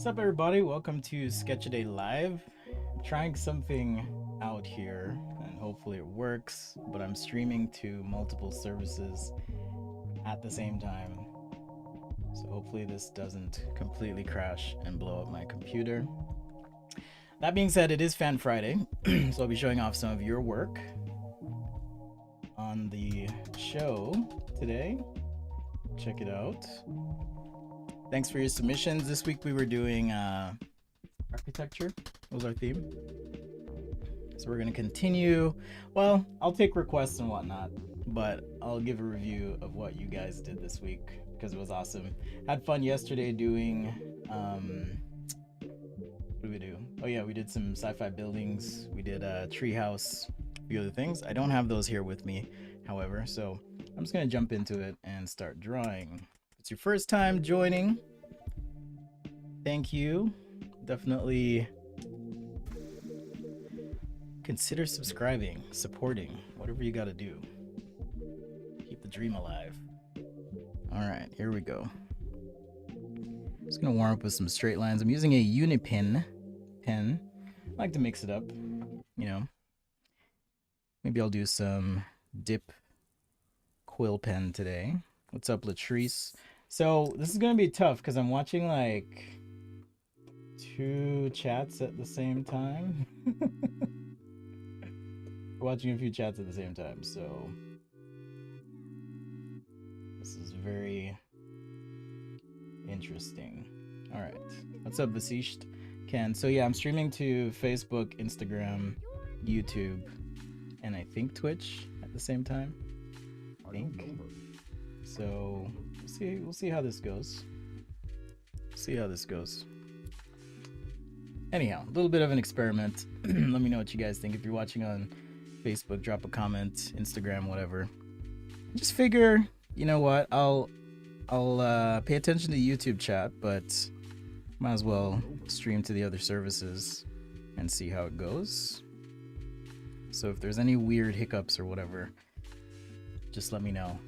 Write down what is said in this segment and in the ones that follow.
What's up, everybody? Welcome to Sketchaday Live. I'm trying something out here and hopefully it works, but I'm streaming to multiple services at the same time. So hopefully this doesn't completely crash and blow up my computer. That being said, it is Fan Friday, so I'll be showing off some of your work on the show today. Check it out. Thanks for your submissions. This week we were doing architecture. Was our theme. So we're gonna continue. Well, I'll take requests and whatnot, but I'll give a review of what you guys did this week because it was awesome. Had fun yesterday doing what did we do? Oh yeah, we did some sci-fi buildings. We did a treehouse, a few other things. I don't have those here with me, however, so I'm just gonna jump into it and start drawing. If it's your first time joining, thank you. Definitely consider subscribing, supporting, whatever you gotta do. Keep the dream alive. Alright, here we go. Just gonna warm up with some straight lines. I'm using a Unipin pen. I like to mix it up, you know. Maybe I'll do some dip quill pen today. What's up, Latrice? So this is gonna be tough because I'm watching like 2 chats at the same time. Watching a few chats at the same time, so this is very interesting. All right, what's up, Vasisht? Ken. So yeah, I'm streaming to Facebook, Instagram, YouTube, and I think Twitch at the same time. I think. So we'll see how this goes. See how this goes. Anyhow, a little bit of an experiment. Let me know what you guys think. If you're watching on Facebook, drop a comment, Instagram, whatever. Just figure, you know what, I'll pay attention to YouTube chat, but might as well stream to the other services and see how it goes. So if there's any weird hiccups or whatever, just let me know.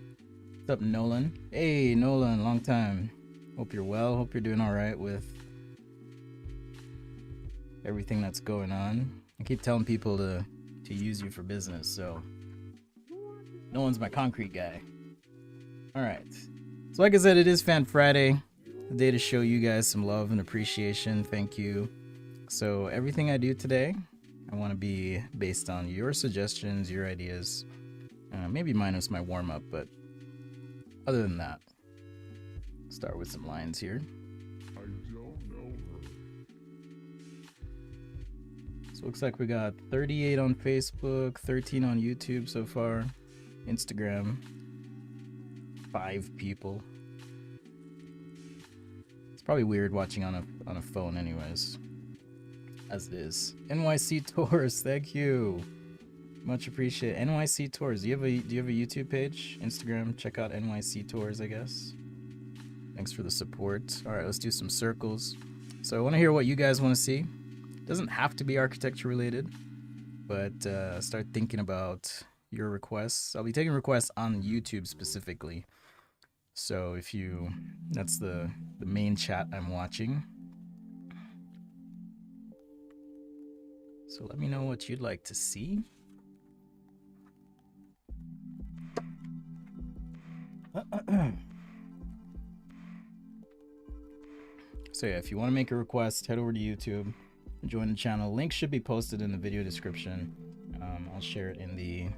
What's up, Nolan? Hey, Nolan, long time. Hope you're well. Hope you're doing all right with everything that's going on. I keep telling people to use you for business, so no one's my concrete guy. All right, so like I said, it is Fan Friday, a day to show you guys some love and appreciation. Thank you. So everything I do today, I want to be based on your suggestions, your ideas, maybe minus my warm-up, but other than that, start with some lines here. So looks like we got 38 on Facebook, 13 on YouTube so far, Instagram, 5 people. It's probably weird watching on a phone anyways, as it is. NYC Tours, thank you. Much appreciated. NYC Tours, do you have a YouTube page? Instagram, check out NYC Tours, I guess. Thanks for the support. All right, let's do some circles. So I want to hear what you guys want to see. Doesn't have to be architecture related, but start thinking about your requests. I'll be taking requests on YouTube specifically. So if you, that's the main chat I'm watching. So let me know what you'd like to see. So yeah, if you want to make a request, head over to YouTube. Join the channel. Link should be posted in the video description. I'll share it in the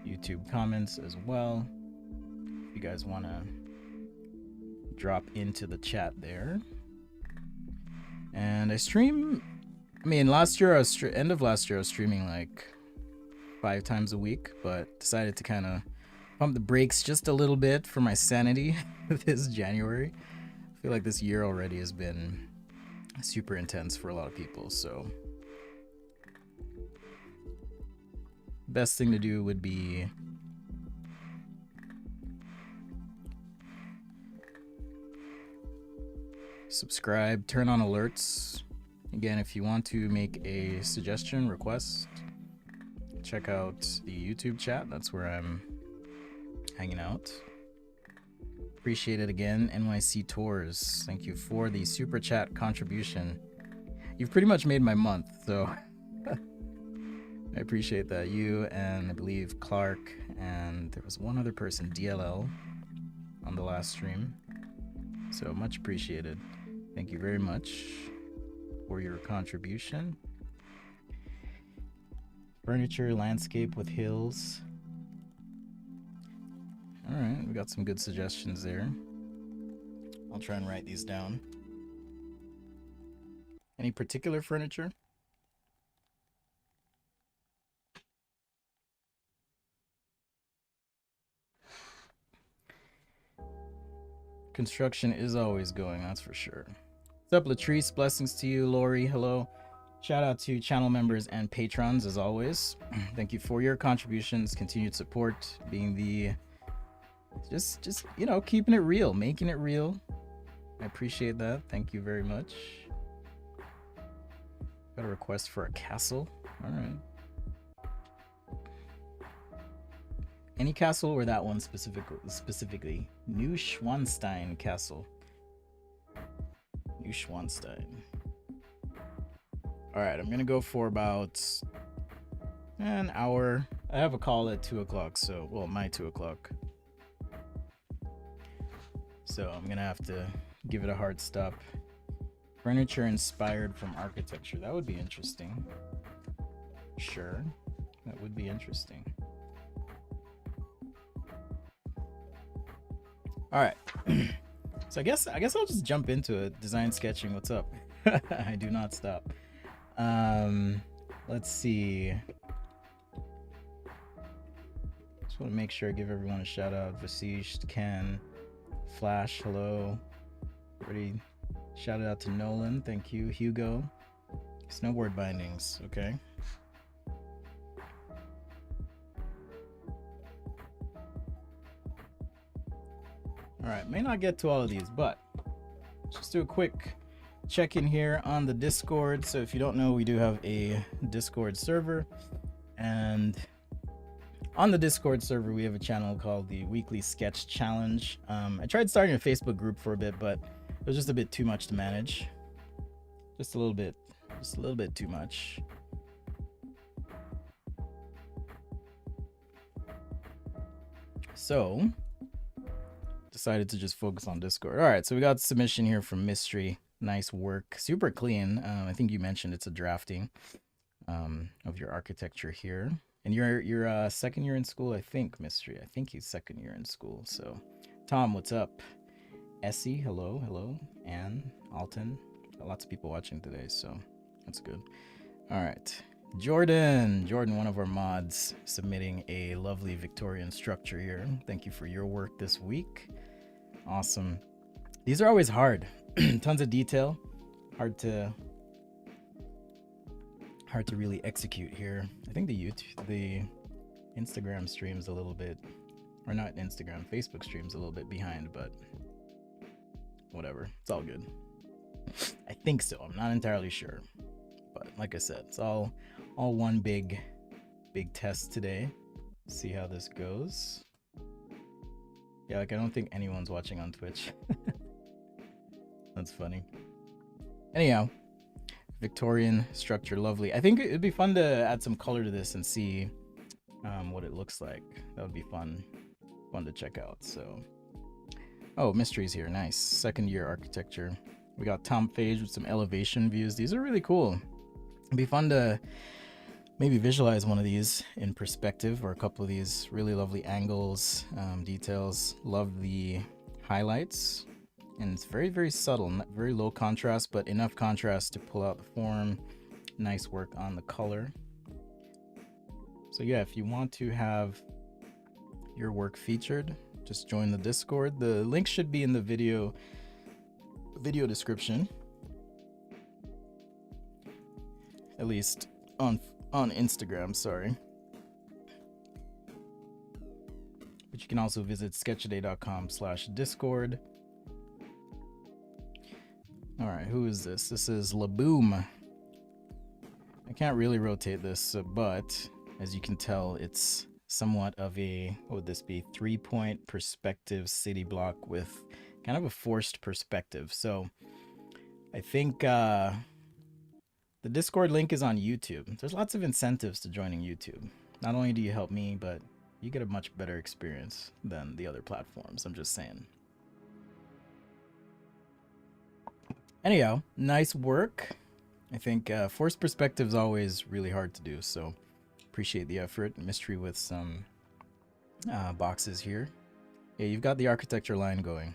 YouTube comments as well. If you guys want to drop into the chat there. And I stream. I mean, last year end of last year I was streaming like 5 times a week, but decided to kind of pump the brakes just a little bit for my sanity this January. I feel like this year already has been super intense for a lot of people, so best thing to do would be subscribe, turn on alerts. Again, if you want to make a suggestion, request, check out the YouTube chat. That's where I'm hanging out. Appreciate it again. NYC Tours, thank you for the super chat contribution. You've pretty much made my month, so I appreciate that. You and I believe Clark, and there was one other person, DLL, on the last stream. So much appreciated. Thank you very much for your contribution. Furniture, landscape with hills. All right, we got some good suggestions there. I'll try and write these down. Any particular furniture? Construction is always going, that's for sure. What's up, Latrice? Blessings to you. Lori, hello. Shout out to channel members and patrons as always. Thank you for your contributions, continued support, being the just you know, keeping it real, making it real. I appreciate that. Thank you very much. Got a request for a castle. All right. Any castle or that one specifically? Neuschwanstein Castle. Neuschwanstein. All right, I'm gonna go for about an hour. I have a call at 2 o'clock, so, well, my 2 o'clock. So I'm gonna have to give it a hard stop. Furniture inspired from architecture. That would be interesting. Sure, that would be interesting. All right. So I guess I'll just jump into it. Design sketching. What's up? I do not stop. Let's see. Just want to make sure I give everyone a shout out. Vasish, Ken, Flash, hello. Already shouted out to Nolan. Thank you. Hugo. Snowboard bindings. Okay. All right, may not get to all of these, but just do a quick check-in here on the Discord. So if you don't know, we do have a Discord server, and on the Discord server, we have a channel called the Weekly Sketch Challenge. I tried starting a Facebook group for a bit, but it was just a bit too much to manage. Just a little bit too much. So decided to just focus on Discord. All right, so we got submission here from Mystery. Nice work, super clean. I think you mentioned it's a drafting of your architecture here, and you're second year in school, I think. Mystery, I think he's second year in school. So Tom, what's up? Essie, hello. Anne, Alton, got lots of people watching today, so that's good. All right, Jordan, one of our mods, submitting a lovely Victorian structure here. Thank you for your work this week. Awesome. These are always hard. Tons of detail. Hard to really execute here. I think the Instagram stream's a little bit, or not Instagram, Facebook stream's a little bit behind, but whatever. It's all good. I think so. I'm not entirely sure. But like I said, it's all one big test today. See how this goes. Yeah, like I don't think anyone's watching on Twitch. That's funny. Anyhow, Victorian structure, lovely. I think it'd be fun to add some color to this and see what it looks like. That would be fun to check out. So, oh, Mystery's here. Nice. Second year architecture. We got Tom Phage with some elevation views. These are really cool. It'd be fun to maybe visualize one of these in perspective, or a couple of these really lovely angles, details. Love the highlights, and it's very, very subtle, very low contrast, but enough contrast to pull out the form. Nice work on the color. So yeah, if you want to have your work featured, just join the Discord. The link should be in the video description, at least on Instagram, sorry. But you can also visit sketchaday.com/discord. All right, who is this? This is Laboom. I can't really rotate this, but as you can tell, it's somewhat of a, what would this be, 3-point perspective city block with kind of a forced perspective. So I think the Discord link is on YouTube. There's lots of incentives to joining YouTube. Not only do you help me, but you get a much better experience than the other platforms. I'm just saying. Anyhow, nice work. I think forced perspective is always really hard to do, so appreciate the effort. Mystery with some boxes here. Yeah, you've got the architecture line going.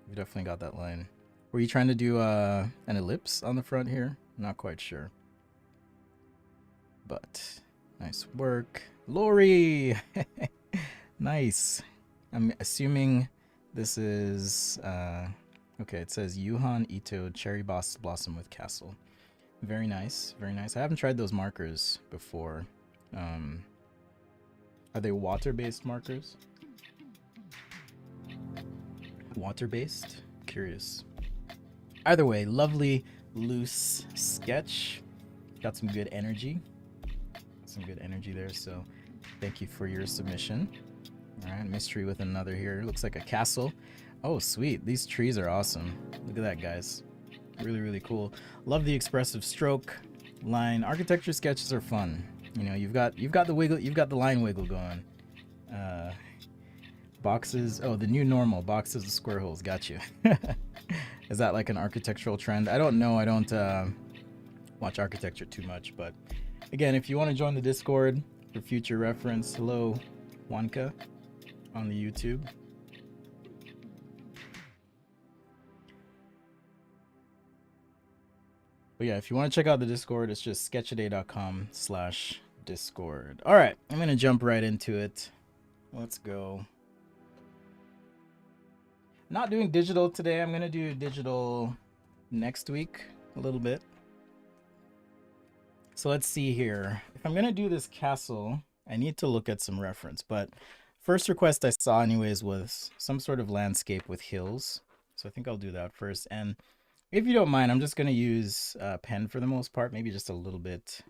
You've definitely got that line. Were you trying to do an ellipse on the front here? Not quite sure. But nice work. Lori! Nice. I'm assuming this is... okay, it says Yuhan Ito Cherry Blossom with Castle. Very nice, very nice. I haven't tried those markers before. Are they water-based markers? Water-based? Curious. Either way, lovely, loose sketch. Got some good energy. Some good energy there, so thank you for your submission. Alright, mystery with another here. Looks like a castle. Oh, sweet. These trees are awesome. Look at that, guys. Really, really cool. Love the expressive stroke line. Architecture sketches are fun. You know, you've got the wiggle, you've got the line wiggle going. Boxes. Oh, the new normal. Boxes with square holes. Got you. Is that like an architectural trend? I don't know. I don't watch architecture too much, but again, if you want to join the Discord for future reference, hello, Wanka, on the YouTube. But yeah, if you want to check out the Discord, it's just sketchaday.com/Discord. All right, I'm going to jump right into it. Let's go. Not doing digital today. I'm going to do digital next week a little bit. So let's see here. If I'm going to do this castle, I need to look at some reference. But first request I saw anyways was some sort of landscape with hills. So I think I'll do that first. And if you don't mind, I'm just going to use pen for the most part. Maybe just a little bit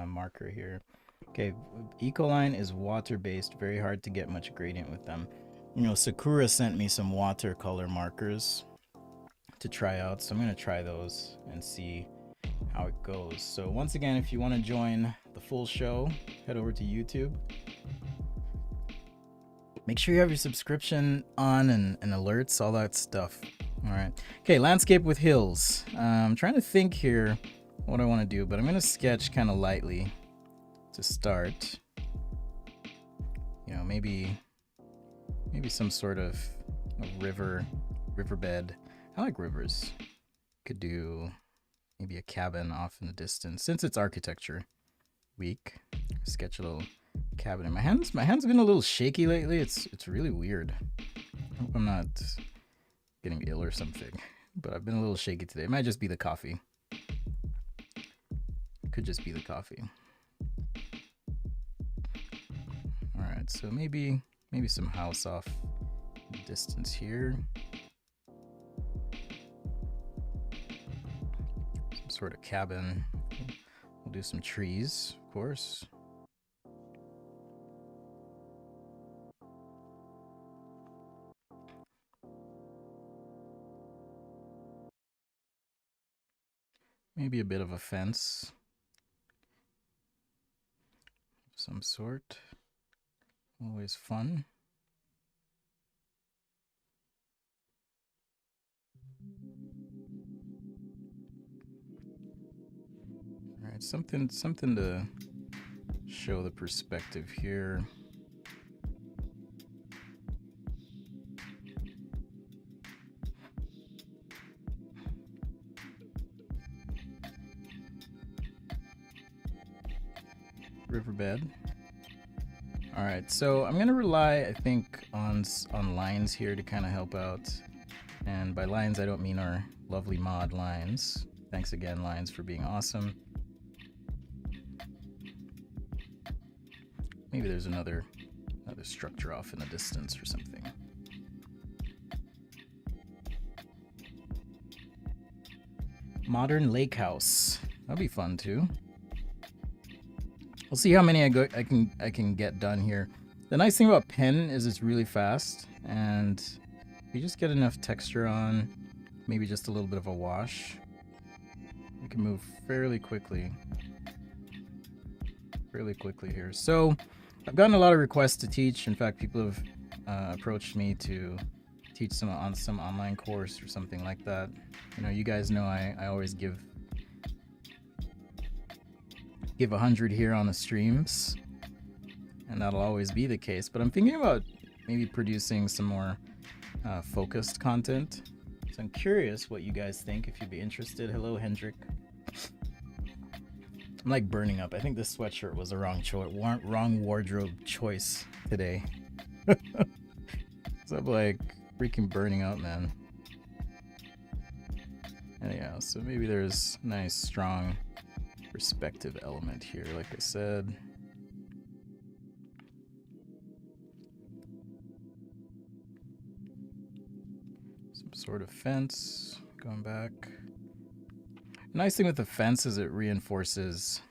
marker here. Okay, Ecoline is water-based. Very hard to get much gradient with them. You know, Sakura sent me some watercolor markers to try out. So I'm going to try those and see how it goes. So once again, if you want to join the full show, head over to YouTube. Make sure you have your subscription on and alerts, all that stuff. All right. Okay, landscape with hills. I'm trying to think here what I want to do, but I'm going to sketch kind of lightly to start. You know, maybe some sort of a riverbed. I like rivers. Could do maybe a cabin off in the distance. Since it's architecture week, sketch a little cabin. And my hands been a little shaky lately. It's really weird. I hope I'm not getting ill or something, but I've been a little shaky today. It might just be the coffee. It could just be the coffee. All right, so maybe some house off in the distance here. Some sort of cabin. We'll do some trees, of course. Maybe a bit of a fence of some sort. Always fun. All right, something to show the perspective here. Riverbed. All right, so I'm gonna rely, I think, on lines here to kind of help out. And by lines, I don't mean our lovely mod lines. Thanks again, lines, for being awesome. Maybe there's another structure off in the distance or something. Modern lake house. That'll be fun too. We'll see how many I can get done here. The nice thing about pen is it's really fast, and if you just get enough texture on, maybe just a little bit of a wash, you can move fairly quickly here. So I've gotten a lot of requests to teach. In fact, people have approached me to teach some online course or something like that. You know, you guys know I always give 100 here on the streams, and that'll always be the case. But I'm thinking about maybe producing some more focused content. So I'm curious what you guys think, if you'd be interested. Hello, Hendrik. I'm like burning up. I think this sweatshirt was the wrong wardrobe choice today. So I'm like freaking burning up, man. Anyhow, so maybe there's nice strong perspective element here, like I said. Some sort of fence going back. Nice thing with the fence is it reinforces,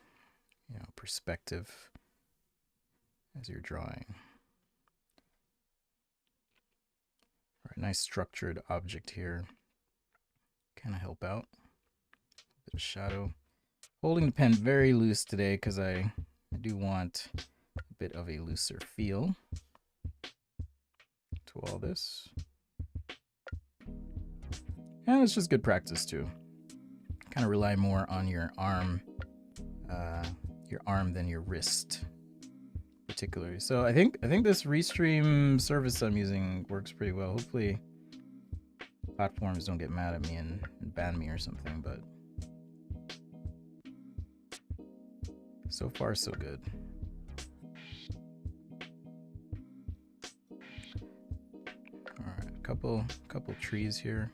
you know, perspective as you're drawing. All right, nice structured object here. Kind of help out. Bit of shadow. Holding the pen very loose today because I do want a bit of a looser feel to all this. And it's just good practice too. Kind of rely more on your arm than your wrist, particularly. So I think this restream service I'm using works pretty well. Hopefully platforms don't get mad at me and ban me or something, but so far so good. All right, couple trees here.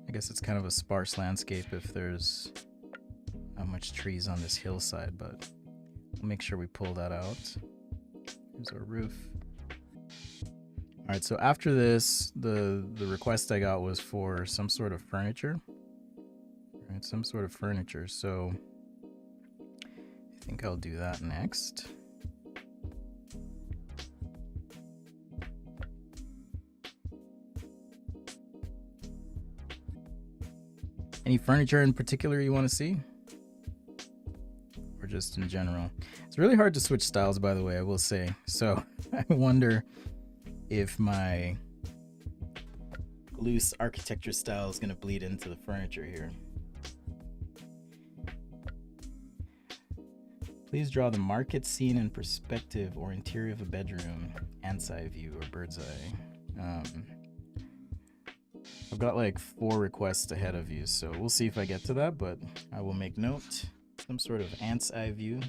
I guess it's kind of a sparse landscape if there's not much trees on this hillside, but we'll make sure we pull that out. Here's our roof. All right, so after this, the request I got was for some sort of furniture. All right, some sort of furniture. So I think I'll do that next. Any furniture in particular you want to see? Or just in general? It's really hard to switch styles, by the way, I will say. So I wonder if my loose architecture style is going to bleed into the furniture here. Please draw the market scene in perspective or interior of a bedroom, ants eye view or bird's eye. I've got like 4 requests ahead of you, so we'll see if I get to that, but I will make note. Some sort of ant's eye view.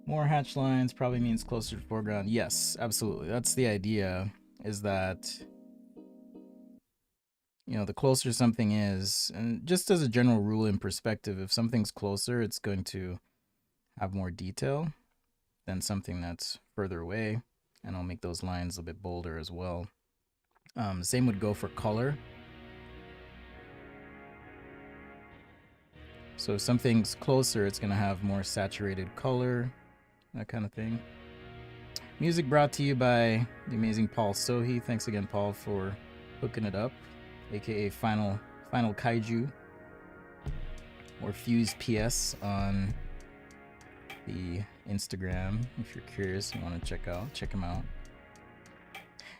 More hatch lines probably means closer to foreground. Yes, absolutely. That's the idea, is that, you know, the closer something is, and just as a general rule in perspective, if something's closer, it's going to have more detail than something that's further away, and I'll make those lines a bit bolder as well. Same would go for color. So if something's closer, it's going to have more saturated color, that kind of thing. Music brought to you by the amazing Paul Sohi. Thanks again, Paul, for hooking it up. AKA Final Kaiju, or Fuse PS on the Instagram. If you're curious, you want to check him out.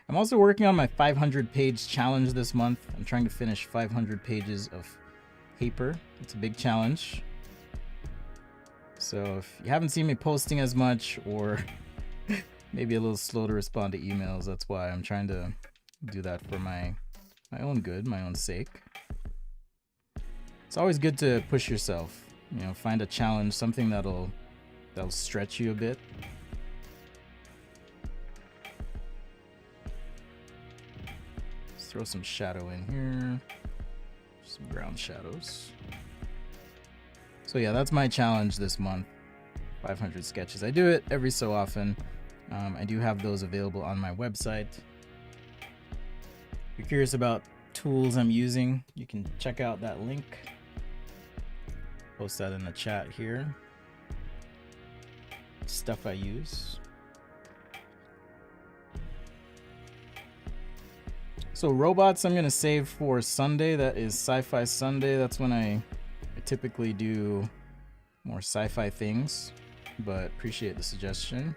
I'm also working on my 500-page challenge this month. I'm trying to finish 500 pages of paper. It's a big challenge. So if you haven't seen me posting as much, or maybe a little slow to respond to emails, that's why I'm trying to do that for my own good, my own sake. It's always good to push yourself, you know, find a challenge, something that'll stretch you a bit. Let's throw some shadow in here, some ground shadows. So yeah, that's my challenge this month, 500 sketches. I do it every so often. I do have those available on my website. If you're curious about tools I'm using, you can check out that link. Post that in the chat here. Stuff I use. So robots I'm gonna save for Sunday. That is Sci-Fi Sunday. That's when I typically do more sci-fi things, but appreciate the suggestion.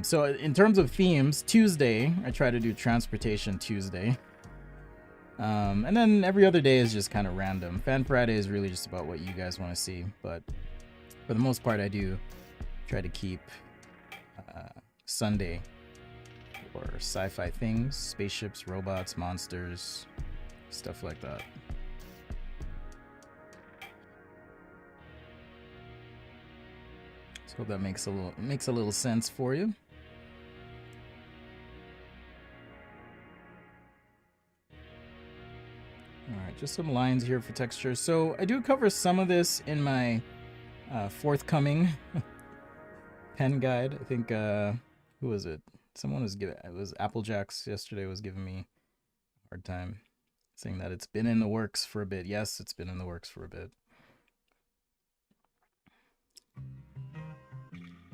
So in terms of themes, Tuesday I try to do Transportation Tuesday, and then every other day is just kind of random. Fan Friday is really just about what you guys want to see, but for the most part I do try to keep Sunday or sci-fi things, spaceships, robots, monsters, stuff like that. So hope that makes a little sense for you. All right, just some lines here for texture. So I do cover some of this in my forthcoming pen guide. I think who was it? Someone was giving, it was Applejacks yesterday, was giving me a hard time, saying that it's been in the works for a bit. Yes, it's been in the works for a bit.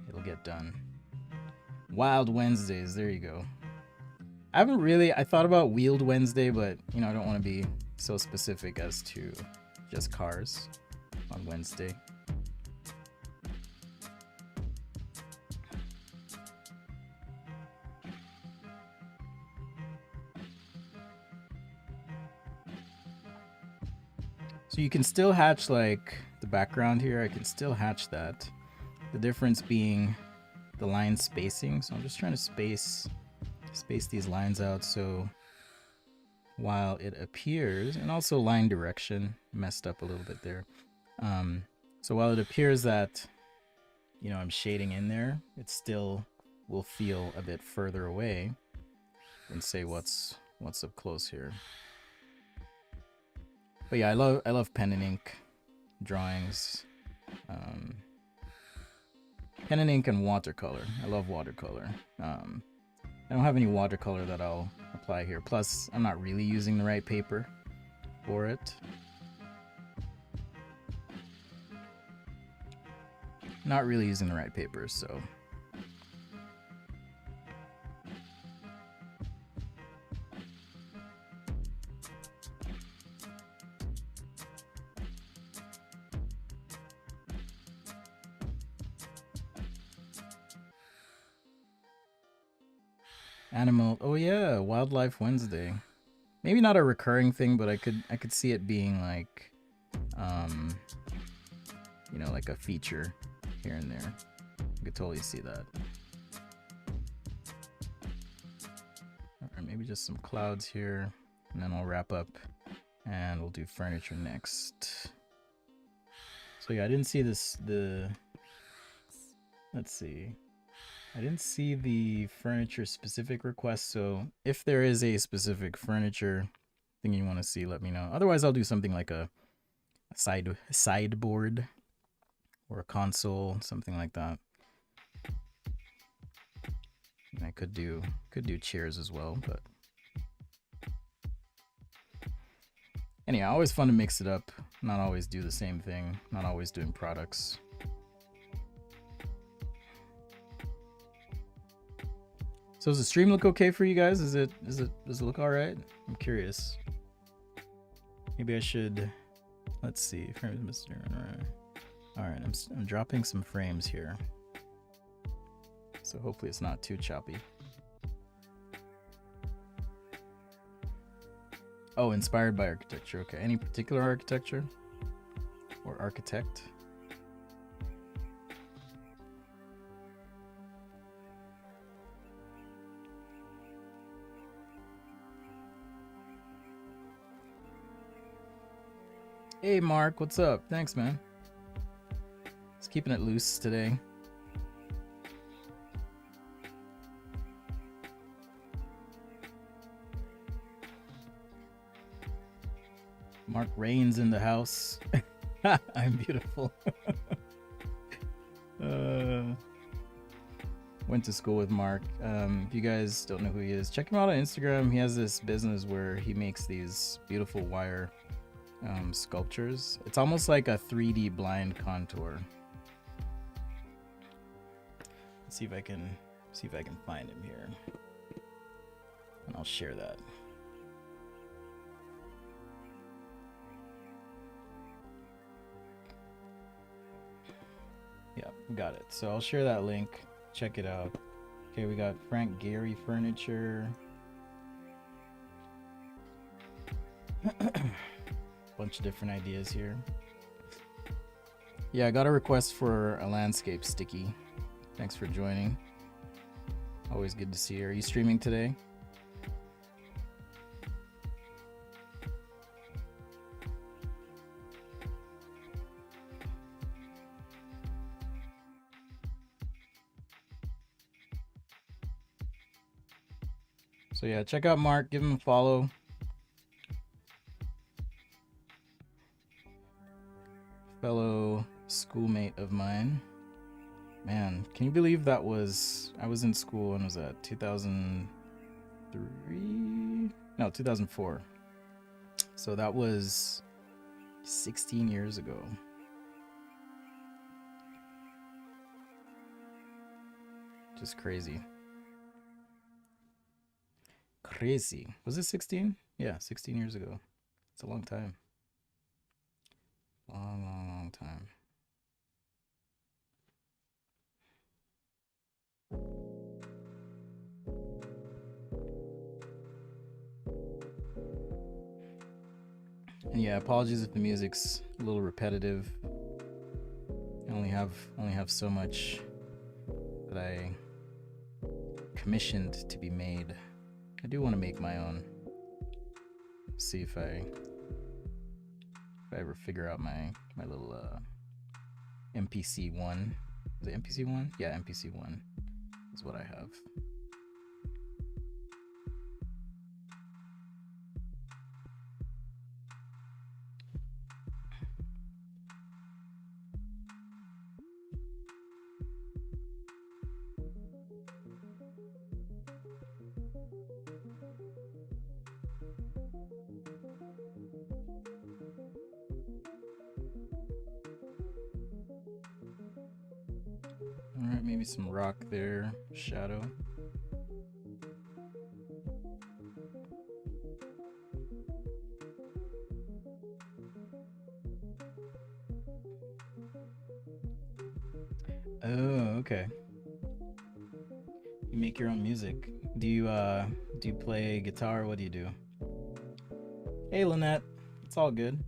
It'll get done. Wild Wednesdays, there you go. I thought about Wheeled Wednesday, but you know, I don't want to be so specific as to just cars on Wednesday. So you can still hatch like the background here. I can still hatch that. The difference being the line spacing. So I'm just trying to space these lines out. So while it appears, and also line direction, messed up a little bit there. So while it appears that, you know, I'm shading in there, it still will feel a bit further away than say what's up close here. But yeah, I love pen and ink drawings. Pen and ink and watercolor. I love watercolor. I don't have any watercolor that I'll apply here. Plus, I'm not really using the right paper for it. Not really using the right paper, so. Animal, oh yeah, Wildlife Wednesday. Maybe not a recurring thing, but I could see it being like, you know, like a feature here and there. I could totally see that. Or maybe just some clouds here, and then I'll wrap up, and we'll do furniture next. So yeah, I didn't see this. Let's see. I didn't see the furniture specific request, so if there is a specific furniture thing you want to see, let me know. Otherwise, I'll do something like a sideboard or a console, something like that. And I could do chairs as well, but anyhow, always fun to mix it up. Not always do the same thing. Not always doing products. So does the stream look okay for you guys? Does it look all right? I'm curious. Maybe I should, let's see. Frames, Mr. All right, I'm dropping some frames here. So hopefully it's not too choppy. Oh, inspired by architecture. Okay, any particular architecture or architect? Hey Mark, what's up? Thanks, man. Just keeping it loose today. Mark reigns in the house. I'm beautiful. went to school with Mark. If you guys don't know who he is, check him out on Instagram. He has this business where he makes these beautiful wire sculptures. It's almost like a 3D blind contour. Let's see if I can find him here, and I'll share that. Yeah, got it. So I'll share that link. Check it out. Okay, we got Frank Gehry furniture. Bunch of different ideas here. Yeah, I got a request for a landscape sticky. Thanks for joining. Always good to see you. Are you streaming today? So yeah, check out Mark, give him a follow. Fellow schoolmate of mine. Man, can you believe that was, I was in school, when was that, 2003? No, 2004. So that was 16 years ago. Just crazy. Crazy. Was it 16? Yeah, 16 years ago. It's a long time. Long time. And yeah, apologies if the music's a little repetitive. I only have so much that I commissioned to be made. I do want to make my own. See if I ever figure out my little MPC1. Is it MPC1? Yeah, MPC1 is what I have. Alright, maybe some rock there, shadow. Oh, okay. You make your own music. Do you play guitar? What do you do? Hey Lynette, it's all good.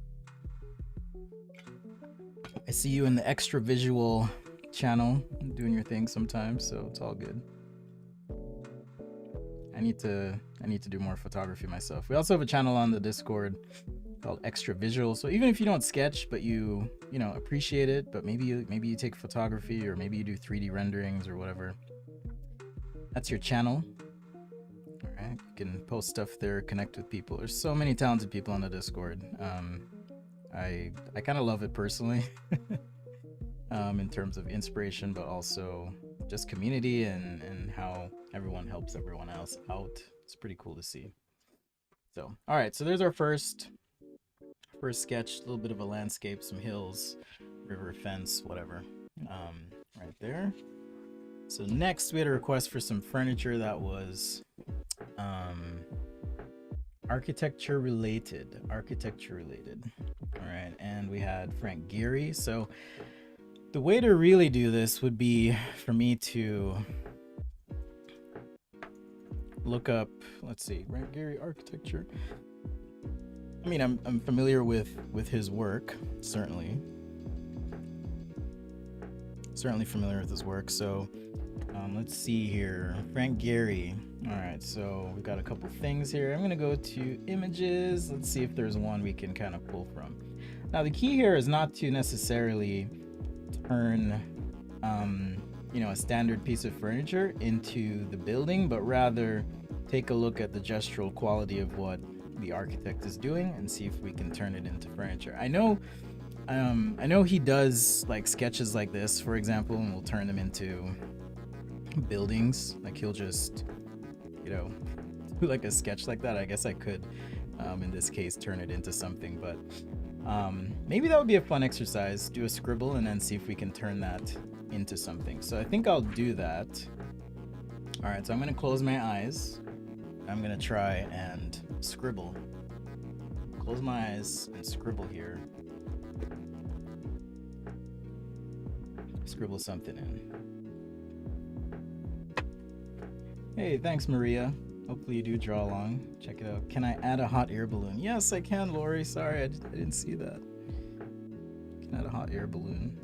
I see you in the extra visual channel doing your thing sometimes, so it's all good. I need to do more photography myself. We also have a channel on the Discord called Extra Visual. So even if you don't sketch, but you know appreciate it, but maybe you take photography, or maybe you do 3D renderings or whatever, that's your channel. All right, you can post stuff there, connect with people. There's so many talented people on the Discord. I kind of love it personally. In terms of inspiration, but also just community and how everyone helps everyone else out. It's pretty cool to see. So, all right, so there's our first sketch, a little bit of a landscape, some hills, river, fence, whatever, right there. So next we had a request for some furniture that was architecture related. All right, and we had Frank Gehry. So the way to really do this would be for me to look up, let's see, Frank Gehry architecture. I mean, I'm familiar with his work, certainly familiar with his work. So let's see here, Frank Gehry. All right, so we've got a couple things here. I'm gonna go to images. Let's see if there's one we can kind of pull from. Now the key here is not to necessarily turn a standard piece of furniture into the building, but rather take a look at the gestural quality of what the architect is doing and see if we can turn it into furniture. I know he does like sketches like this, for example, and we'll turn them into buildings. Like he'll just, you know, do like a sketch like that. I guess I could, in this case, turn it into something, but maybe that would be a fun exercise. Do a scribble and then see if we can turn that into something. So I think I'll do that. All right, so I'm gonna close my eyes. I'm gonna try and scribble. Close my eyes and scribble here. Scribble something in. Hey, thanks, Maria. Hopefully you do draw along. Check it out. Can I add a hot air balloon? Yes, I can, Lori. Sorry, I didn't see that. Can add a hot air balloon.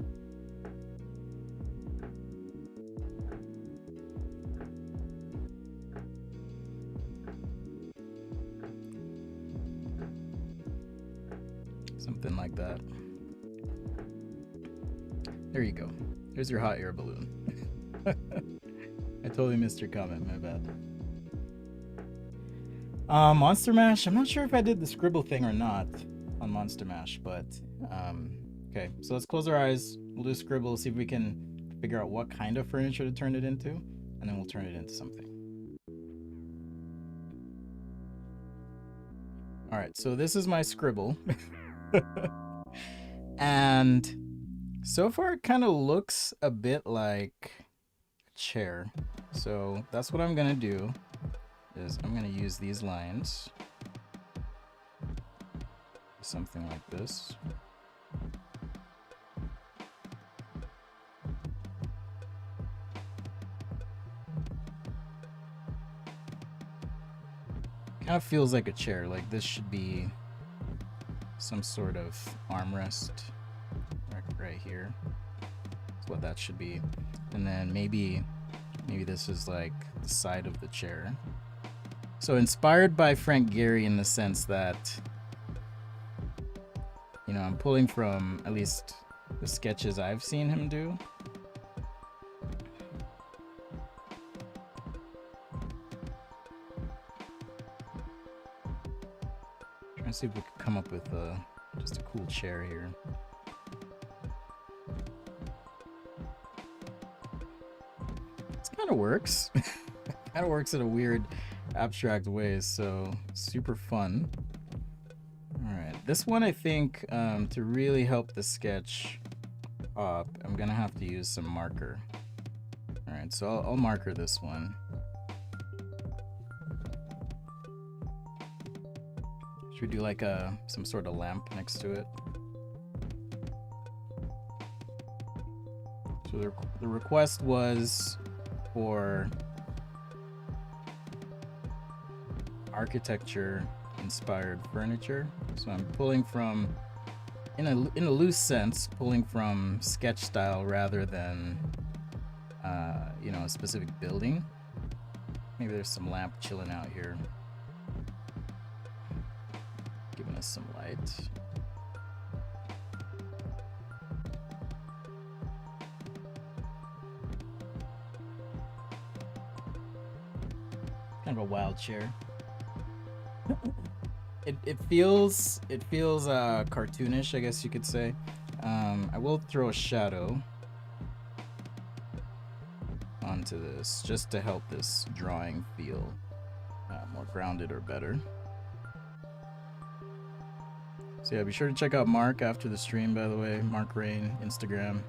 Something like that. There you go. There's your hot air balloon. I totally missed your comment, my bad. Monster Mash, I'm not sure if I did the scribble thing or not on Monster Mash, but okay, so let's close our eyes. We'll do a scribble, see if we can figure out what kind of furniture to turn it into, and then we'll turn it into something. All right, so this is my scribble. And so far it kind of looks a bit like a chair. So that's what I'm gonna do, is I'm gonna use these lines. Something like this. Kind of feels like a chair. Like this should be some sort of armrest right here. That's what that should be. And then maybe this is like the side of the chair. So inspired by Frank Gehry in the sense that, you know, I'm pulling from at least the sketches I've seen him do. Trying to see if we could come up with just a cool chair here. This kind of works. Kind of works in a weird, abstract way, so super fun. All right, this one I think to really help the sketch up, I'm gonna have to use some marker. All right, so I'll marker this one. Should we do like some sort of lamp next to it? So the request was for architecture inspired furniture. So I'm pulling from, in a loose sense, pulling from sketch style rather than you know, a specific building. Maybe there's some lamp chilling out here, giving us some light. Kind of a wild chair. It feels cartoonish, I guess you could say. I will throw a shadow onto this just to help this drawing feel more grounded or better. So yeah, be sure to check out Mark after the stream, by the way. Mark Rain, Instagram.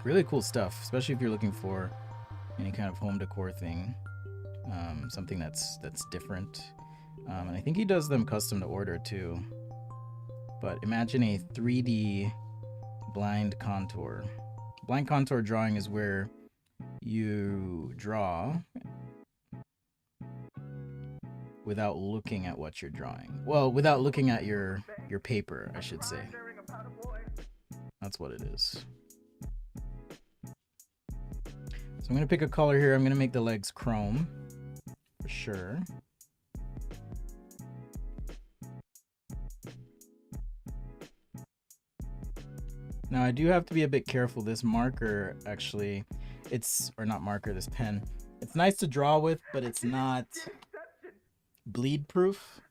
Really cool stuff, especially if you're looking for any kind of home decor thing, something that's different. And I think he does them custom to order too. But imagine a 3D blind contour. Blind contour drawing is where you draw without looking at what you're drawing. Well, without looking at your paper, I should say. That's what it is. So I'm gonna pick a color here. I'm gonna make the legs chrome for sure. Now I do have to be a bit careful. This marker actually, or not marker, this pen, it's nice to draw with, but it's not bleed proof.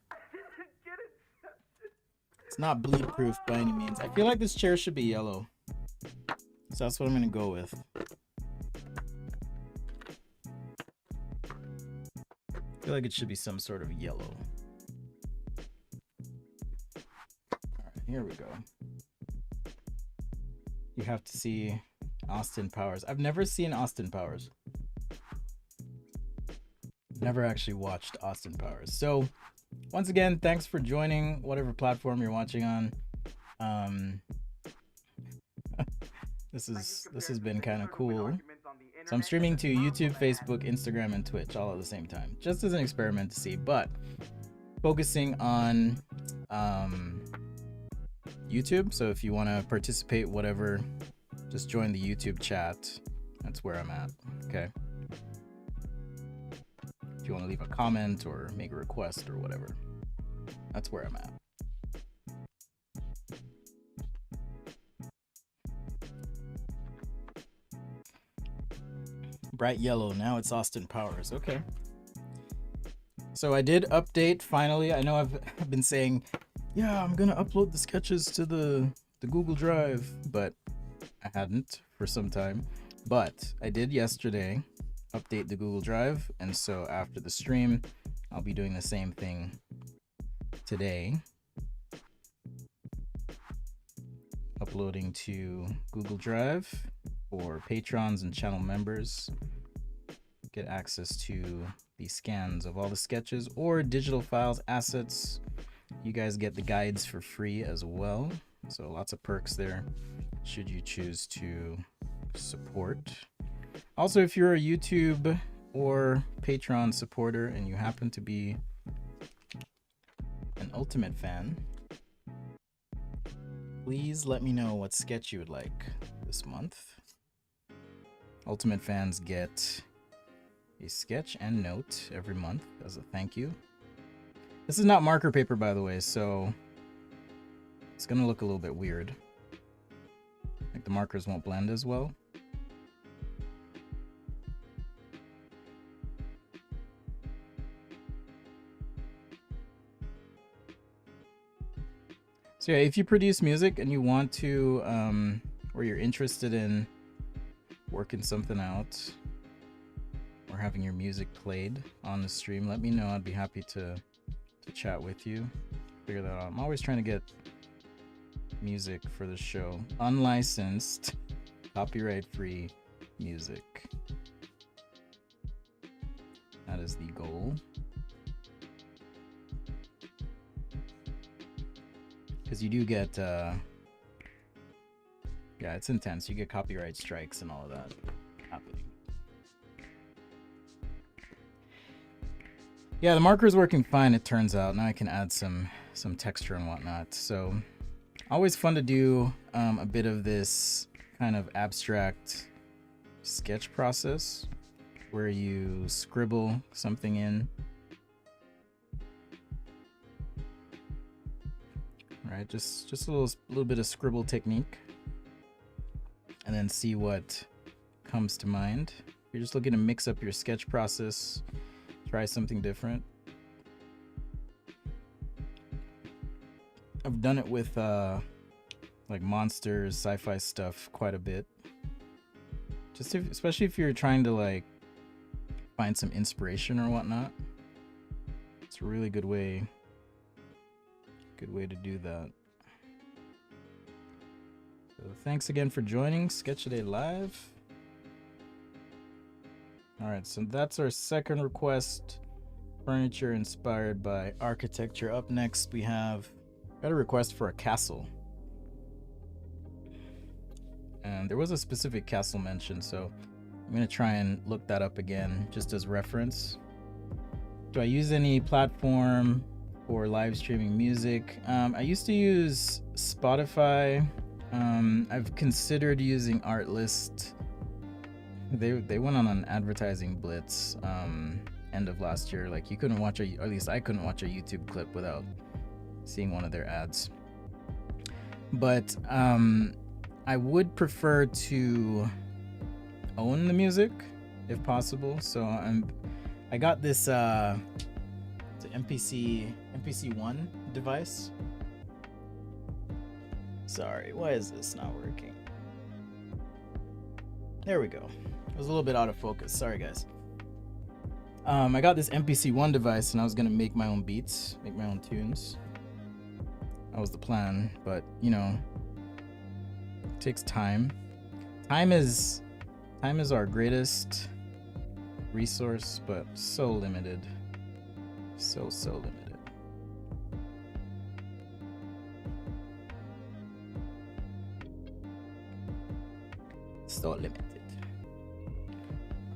It's not bleed proof by any means. I feel like this chair should be yellow, so that's what I'm gonna go with. I feel like it should be some sort of yellow. All right, here we go. You have to see Austin Powers. I've never seen Austin Powers. Never actually watched Austin Powers. So, once again, thanks for joining whatever platform you're watching on. This has been kind of cool. So I'm streaming to YouTube, Facebook, Instagram, and Twitch all at the same time, just as an experiment to see. But focusing on YouTube. So if you want to participate, whatever, just join the YouTube chat. That's where I'm at. Okay. If you want to leave a comment or make a request or whatever, that's where I'm at. Bright yellow, now it's Austin Powers. Okay. So I did update finally. I know I've been saying, yeah, I'm gonna upload the sketches to the Google Drive, but I hadn't for some time. But I did yesterday update the Google Drive, and so after the stream, I'll be doing the same thing today. Uploading to Google Drive for patrons and channel members. Get access to the scans of all the sketches or digital files, assets. You guys get the guides for free as well. So lots of perks there should you choose to support. Also, if you're a YouTube or Patreon supporter and you happen to be an Ultimate fan, please let me know what sketch you would like this month. Ultimate fans get a sketch and note every month as a thank you. This is not marker paper, by the way, so it's gonna look a little bit weird. Like the markers won't blend as well. So yeah, if you produce music and you want to, or you're interested in working something out or having your music played on the stream, let me know. I'd be happy to chat with you, figure that out. I'm always trying to get music for the show, unlicensed, copyright-free music. That is the goal. Because you do get, yeah, it's intense. You get copyright strikes and all of that happening. Yeah, the marker is working fine, it turns out. Now I can add some texture and whatnot. So always fun to do a bit of this kind of abstract sketch process where you scribble something in. Right, just a little bit of scribble technique, and then see what comes to mind. You're just looking to mix up your sketch process, try something different. I've done it with like monsters, sci-fi stuff quite a bit. Especially if you're trying to like find some inspiration or whatnot. It's a really good way to do that. So thanks again for joining Sketchaday Live. Alright, so that's our second request. Furniture inspired by architecture. Up next we got a request for a castle. And there was a specific castle mentioned, so I'm gonna try and look that up again just as reference. Do I use any platform for live streaming music? I used to use Spotify. I've considered using Artlist. They went on an advertising blitz end of last year. Like you couldn't watch or at least I couldn't watch a YouTube clip without seeing one of their ads. But I would prefer to own the music if possible. So I got this it's an MPC-1 device. Sorry, why is this not working? There we go. It was a little bit out of focus. Sorry, guys. I got this MPC-1 device and I was gonna make my own beats, make my own tunes. That was the plan, but you know, it takes time. Time is our greatest resource, but so limited. So limited. So limited.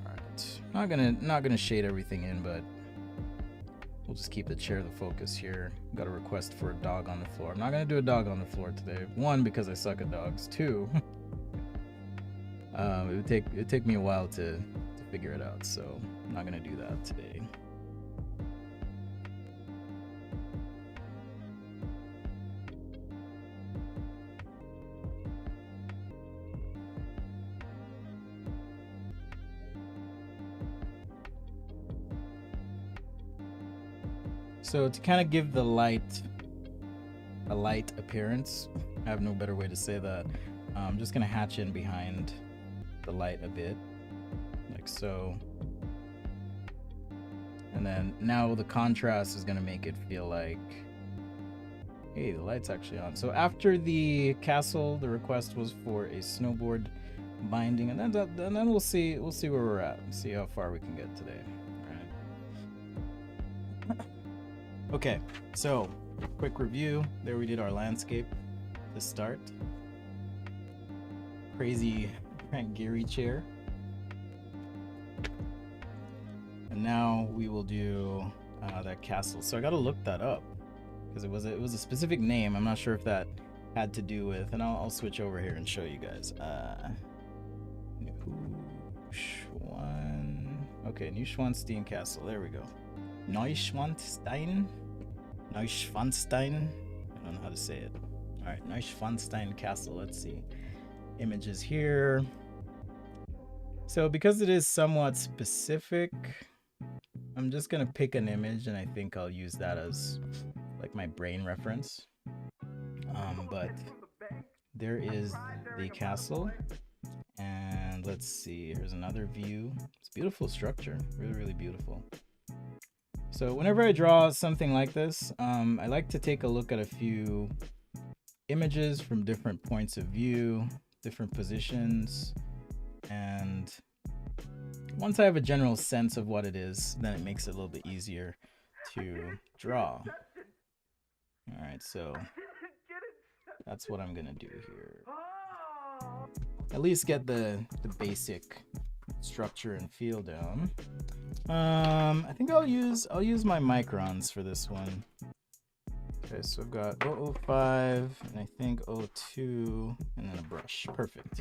Alright. Not gonna shade everything in, but we'll just keep the chair the focus here. Got a request for a dog on the floor. I'm not gonna do a dog on the floor today. One, because I suck at dogs. Two, it would take me a while to figure it out, so I'm not gonna do that today. So to kind of give the light a light appearance, I have no better way to say that. I'm just gonna hatch in behind the light a bit, like so. And then now the contrast is gonna make it feel like, hey, the light's actually on. So after the castle, the request was for a snowboard binding, and then we'll see where we're at, see how far we can get today. Okay, so quick review. There we did our landscape to start. Crazy Gary chair. And now we will do that castle. So I gotta look that up because it was a specific name. I'm not sure if that had to do with, and I'll switch over here and show you guys. Okay, Neuschwanstein Castle. There we go. Neuschwanstein. I don't know how to say it. All right, Neuschwanstein Castle. Let's see. Images here. So because it is somewhat specific, I'm just gonna pick an image, and I think I'll use that as like my brain reference. But there is the castle, and let's see. Here's another view. It's a beautiful structure. Really, really beautiful. So whenever I draw something like this, I like to take a look at a few images from different points of view, different positions, and once I have a general sense of what it is, then it makes it a little bit easier to draw. All right, so that's what I'm gonna do here. At least get the basic structure and feel down. I think I'll use my microns for this one. Okay, so I've got 005 and I think 02 and then a brush. Perfect.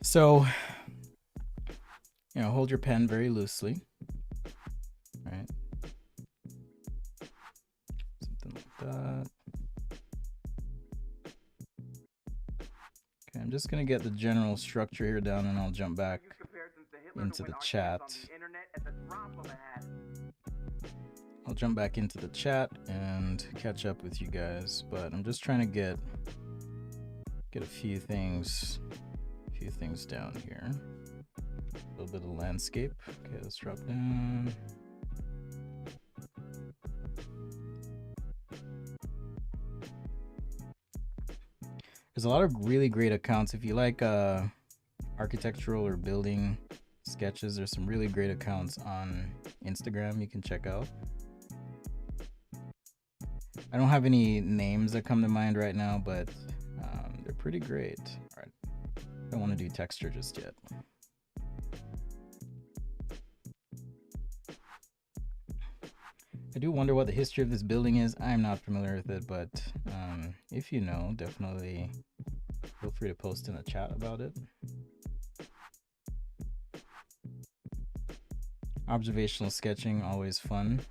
So, you know, hold your pen very loosely. All right. Something like that. Okay, I'm just gonna get the general structure here down and I'll jump back into the chat. I'll jump back into the chat and catch up with you guys, but I'm just trying to get a few things down here. A little bit of landscape. Okay, let's drop down. There's a lot of really great accounts. If you like architectural or building sketches, there's some really great accounts on Instagram you can check out. I don't have any names that come to mind right now, but they're pretty great. All right, I don't want to do texture just yet. I do wonder what the history of this building is. I'm not familiar with it, but if you know, definitely feel free to post in the chat about it. Observational sketching, always fun.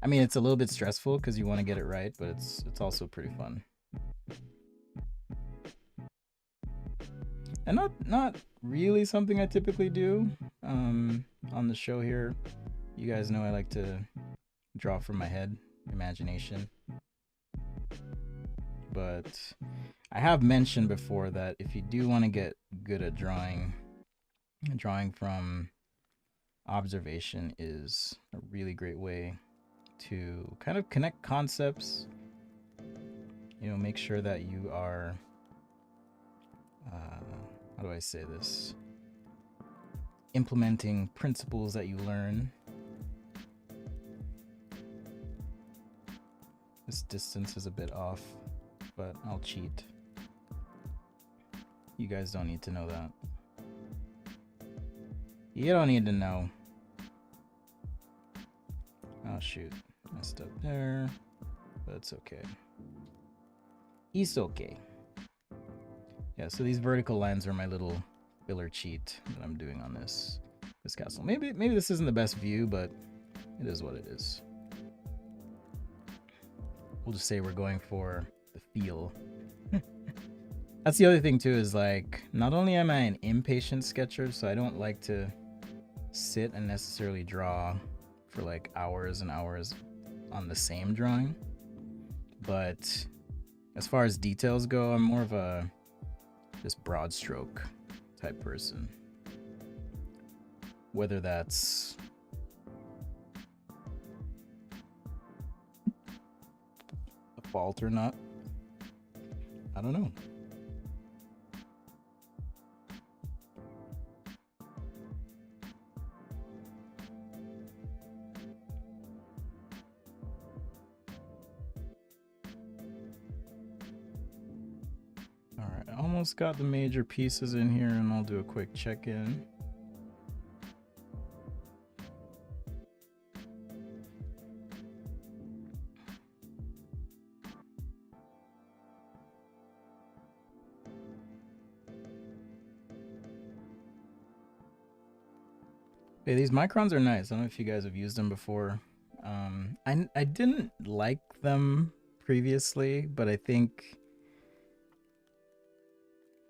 I mean, it's a little bit stressful because you want to get it right, but it's also pretty fun. And not really something I typically do on the show here. You guys know I like to draw from my head, imagination. But I have mentioned before that if you do want to get good at drawing from observation is a really great way to kind of connect concepts, you know, make sure that you are, how do I say this? Implementing principles that you learn. This distance is a bit off, but I'll cheat. You guys don't need to know that. You don't need to know. Oh shoot, messed up there, but it's okay. It's okay. Yeah, so these vertical lines are my little filler cheat that I'm doing on this castle. Maybe this isn't the best view, but it is what it is. We'll just say we're going for the feel. That's the other thing too, is like, not only am I an impatient sketcher, so I don't like to sit and necessarily draw for like hours and hours on the same drawing, but as far as details go, I'm more of a just broad stroke type person, whether that's a fault or not, I don't know. Almost got the major pieces in here, and I'll do a quick check-in. Hey, these microns are nice. I don't know if you guys have used them before. I didn't like them previously, but I think,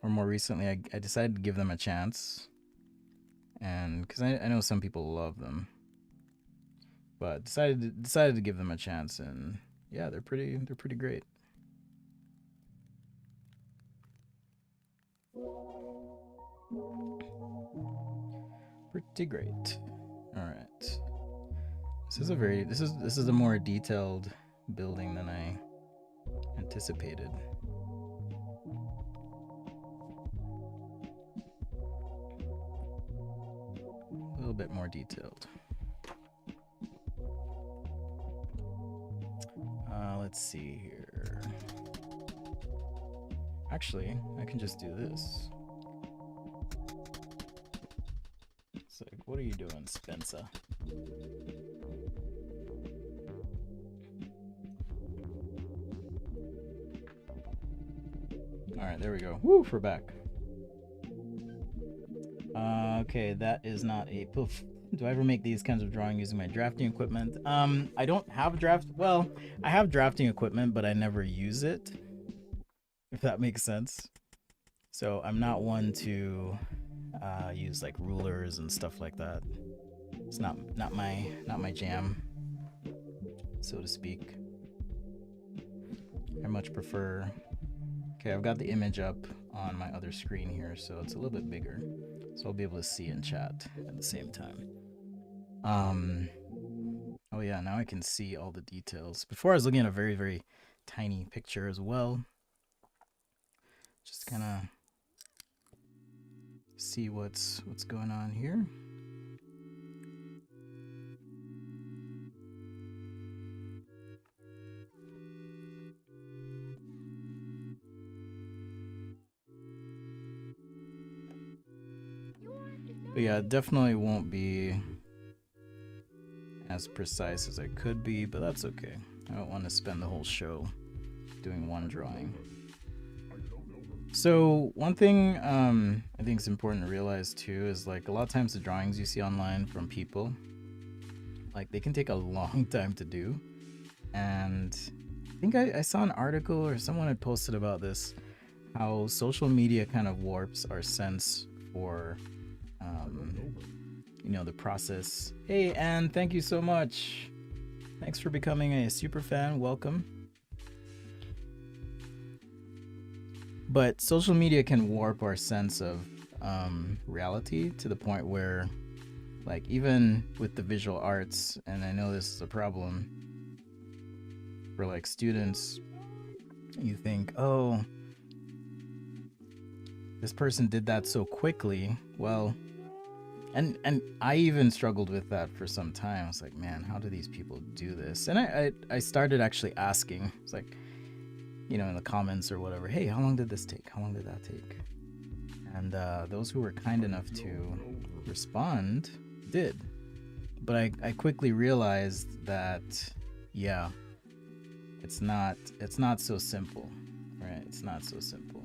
or more recently, I decided to give them a chance, and because I know some people love them, but decided to give them a chance, and yeah, they're pretty great. Pretty great. All right. This is a more detailed building than I anticipated. A little bit more detailed. Let's see here. Actually, I can just do this. It's like, what are you doing, Spencer? Alright, there we go. Woo, we're back. Okay, that is not a poof. Do I ever make these kinds of drawing using my drafting equipment? I don't have I have drafting equipment, but I never use it, if that makes sense. So I'm not one to use like rulers and stuff like that. It's not my jam, so to speak. I much prefer. Okay, I've got the image up on my other screen here, so it's a little bit bigger, so I'll be able to see and chat at the same time. Oh yeah, now I can see all the details. Before I was looking at a very, very tiny picture as well. Just kind of see what's going on here. But yeah, it definitely won't be as precise as I could be, but that's okay. I don't want to spend the whole show doing one drawing. So one thing I think is important to realize too is, like, a lot of times the drawings you see online from people, like, they can take a long time to do. And I think I saw an article or someone had posted about this, how social media kind of warps our sense for you know, the process. Hey, Anne, thank you so much. Thanks for becoming a super fan. Welcome. But social media can warp our sense of reality to the point where Like, even with the visual arts, and I know this is a problem for like students, you think, oh, this person did that so quickly. Well, and I even struggled with that for some time. I was like, man, how do these people do this? And I started actually asking. It's like, you know, in the comments or whatever, hey, how long did this take? How long did that take? And those who were kind enough to respond did. But I quickly realized that, yeah, it's not so simple, right? It's not so simple.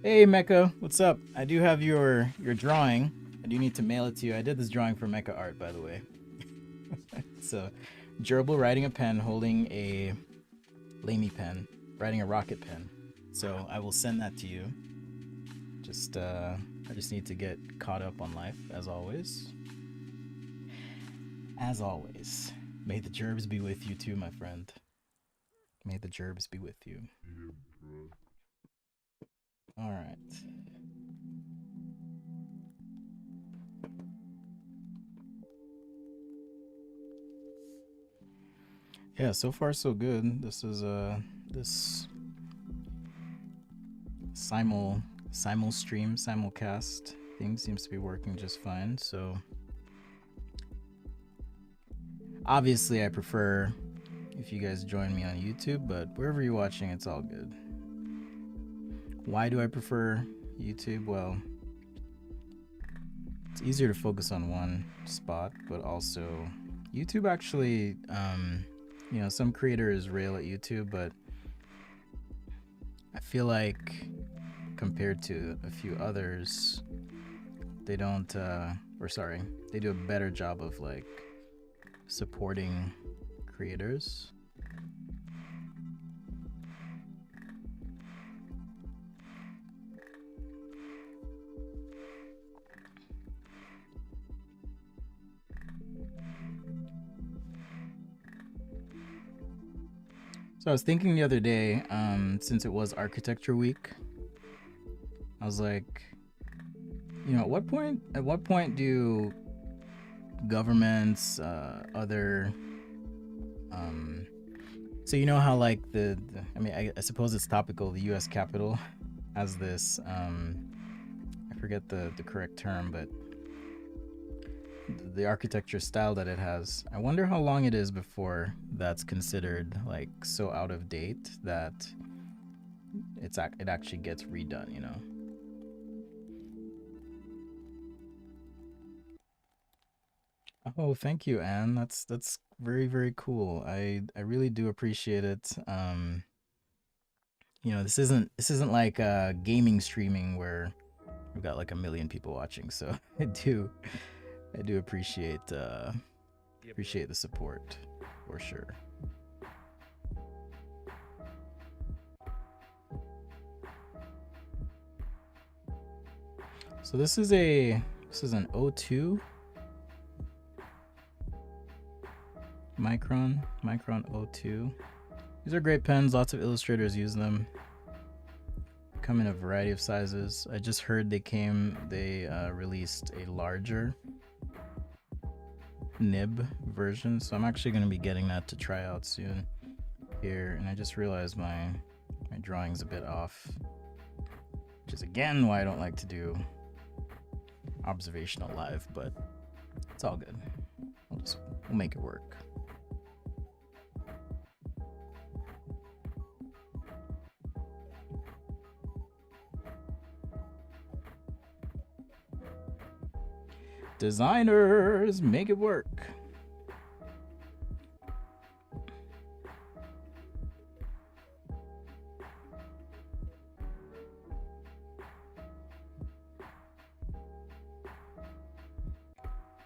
Hey, Mecha, what's up? I do have your drawing. I do need to mail it to you. I did this drawing for Mecha Art, by the way. It's a gerbil riding a pen, holding a Lamy pen, riding a rocket pen. So I will send that to you. I just need to get caught up on life, as always. As always. May the gerbs be with you too, my friend. May the gerbs be with you. All right. Yeah, so far so good. This is this simulcast thing seems to be working just fine. So obviously I prefer if you guys join me on YouTube, but wherever you're watching, it's all good. Why do I prefer YouTube? Well, it's easier to focus on one spot, but also YouTube actually, you know, some creators rail at YouTube, but I feel like compared to a few others, they don't, they do a better job of like supporting creators. So I was thinking the other day, since it was Architecture Week, I was like, you know, at what point do governments, other, so you know how like I mean, I suppose it's topical. The U.S. Capitol has this, I forget the correct term, but the architecture style that it has. I wonder how long it is before that's considered like so out of date that it actually gets redone, you know. Oh, thank you, Anne. That's very, very cool. I really do appreciate it. You know, this isn't like gaming streaming where we've got like a million people watching, so I do appreciate the support for sure. So this is an O2 Micron O2. These are great pens. Lots of illustrators use them. Come in a variety of sizes. I just heard they released a larger nib version, so I'm actually going to be getting that to try out soon here. And I just realized my drawing's a bit off, which is again why I don't like to do observational live, but it's all good. We'll make it work. Designers, make it work.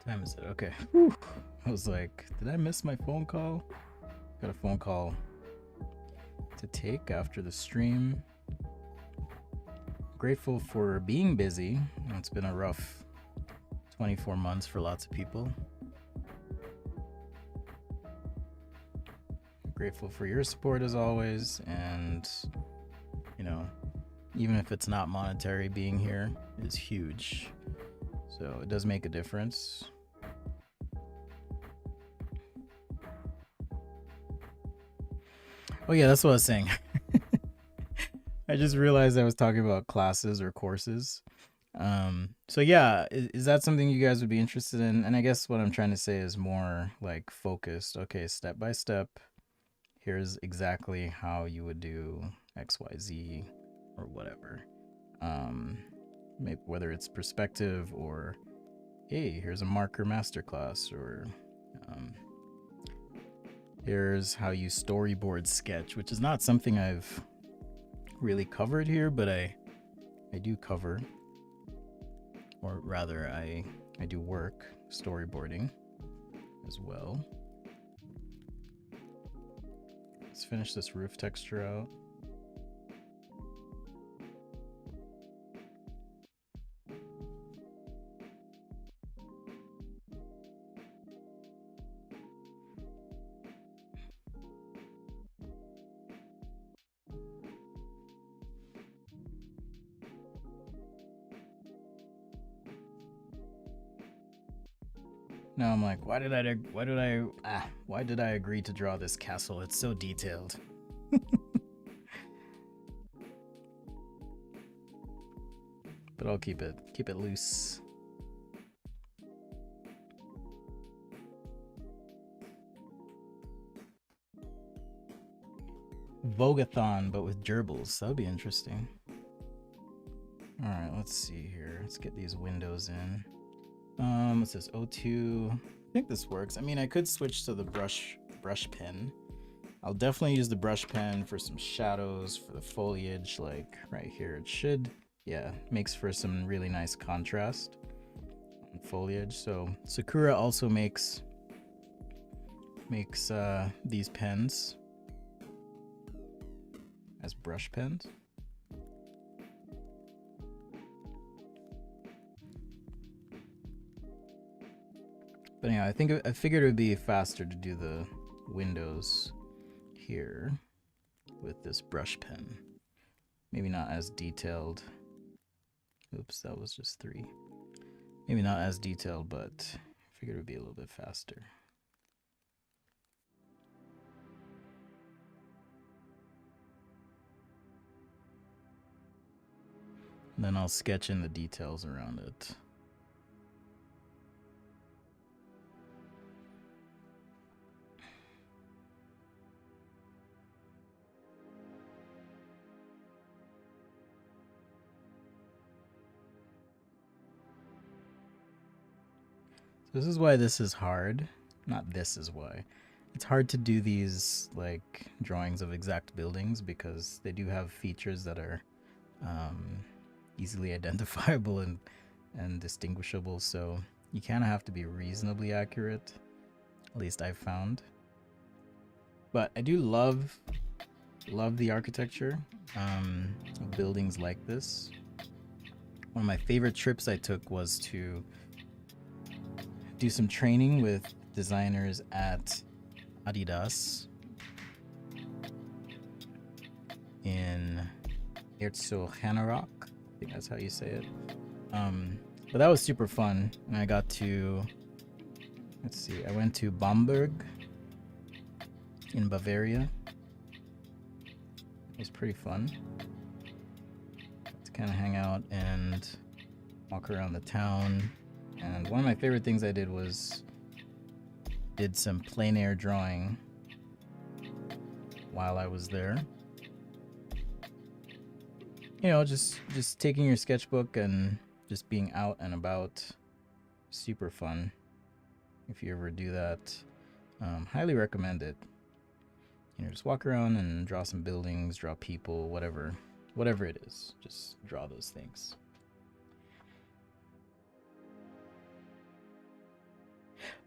Time is it? Okay. Whew. I was like, did I miss my phone call? Got a phone call to take after the stream. Grateful for being busy. It's been a rough 24 months for lots of people. Grateful for your support as always, and you know, even if it's not monetary, being here is huge. So it does make a difference. Oh yeah, that's what I was saying. I just realized I was talking about classes or courses. So yeah, is that something you guys would be interested in? And I guess what I'm trying to say is more like focused. Okay, step by step. Here's exactly how you would do XYZ or whatever. Maybe whether it's perspective or hey, here's a marker masterclass, or um, here's how you storyboard sketch, which is not something I've really covered here, but I do cover, or rather I do work storyboarding as well. Let's finish this roof texture out. Now I'm like, why did I agree to draw this castle? It's so detailed. But I'll keep it loose. Vogathon, but with gerbils. That would be interesting. All right, let's see here. Let's get these windows in. What's this? O2. I think this works. I mean, I could switch to the brush pen. I'll definitely use the brush pen for some shadows, for the foliage, like right here. It should, yeah, makes for some really nice contrast on foliage. So Sakura also makes these pens as brush pens. But anyhow, I figured it would be faster to do the windows here with this brush pen. Maybe not as detailed. Oops, that was just 3. Maybe not as detailed, but I figured it would be a little bit faster. And then I'll sketch in the details around it. This is why this is hard. Not this is why. It's hard to do these like drawings of exact buildings because they do have features that are easily identifiable and distinguishable. So you kind of have to be reasonably accurate. At least I've found. But I do love the architecture of buildings like this. One of my favorite trips I took was to do some training with designers at Adidas in Herzogenaurach. I think that's how you say it. But that was super fun, and I got to, let's see, I went to Bamberg in Bavaria. It was pretty fun to kind of hang out and walk around the town. And one of my favorite things I did was did some plein air drawing while I was there. You know, just taking your sketchbook and just being out and about. Super fun. If you ever do that, highly recommend it. You know, just walk around and draw some buildings, draw people, whatever it is. Just draw those things.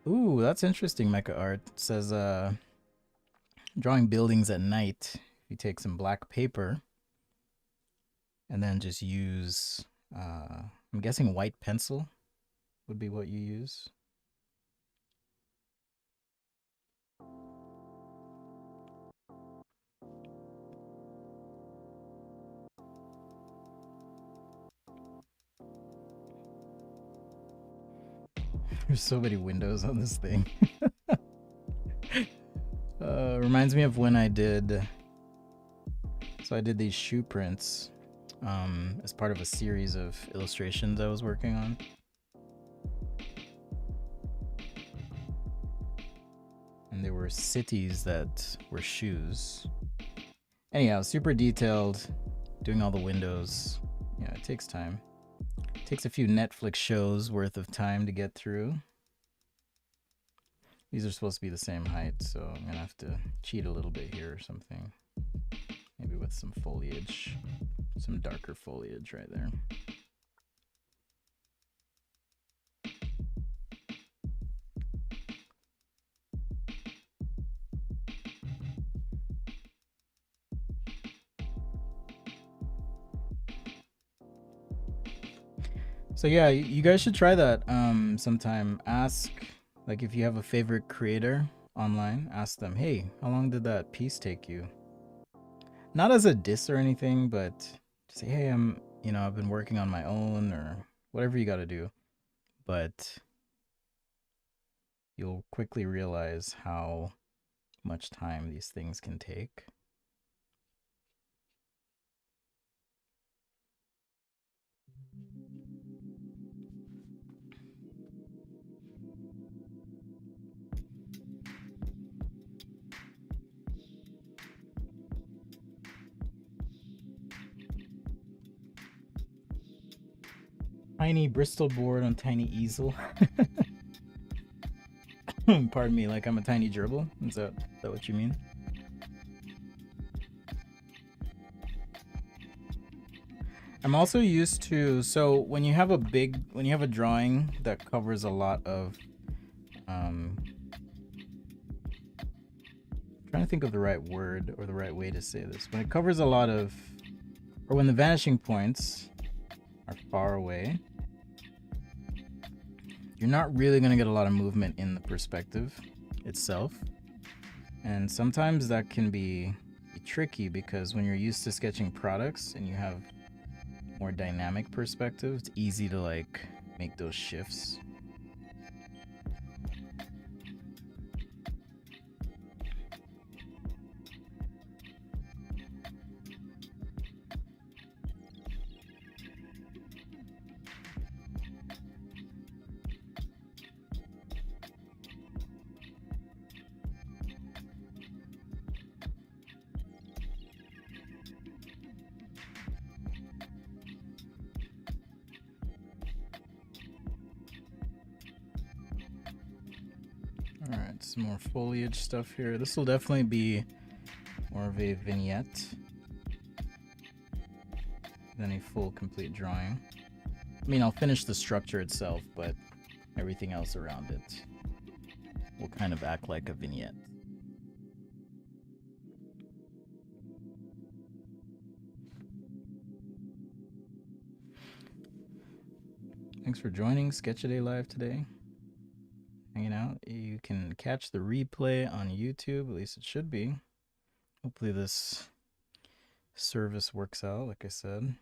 Ooh, that's interesting, Mecha Art. It says, drawing buildings at night. You take some black paper and then just use, I'm guessing white pencil would be what you use. There's so many windows on this thing. Reminds me of when I did So I did these shoe prints as part of a series of illustrations I was working on. And there were cities that were shoes. Anyhow, super detailed, doing all the windows. You know, it takes time. It takes a few Netflix shows worth of time to get through. These are supposed to be the same height, so I'm gonna have to cheat a little bit here or something. Maybe with some foliage, some darker foliage right there. So yeah, you guys should try that sometime. Ask, like, if you have a favorite creator online, ask them, hey, how long did that piece take you? Not as a diss or anything, but say, hey, I've been working on my own, or whatever you got to do. But you'll quickly realize how much time these things can take. Tiny Bristol board on tiny easel. Pardon me, like I'm a tiny gerbil? Is that what you mean? I'm also used to, so when you have a drawing that covers a lot of, trying to think of the right word or the right way to say this. When it covers a lot of, or when the vanishing points are far away, you're not really going to get a lot of movement in the perspective itself. And sometimes that can be tricky because when you're used to sketching products and you have more dynamic perspective, it's easy to like make those shifts. Alright, some more foliage stuff here. This will definitely be more of a vignette than a full complete drawing. I mean, I'll finish the structure itself, but everything else around it will kind of act like a vignette. Thanks for joining Sketchaday Live today. Hanging out. You can catch the replay on YouTube, at least it should be. Hopefully this service works out, like I said.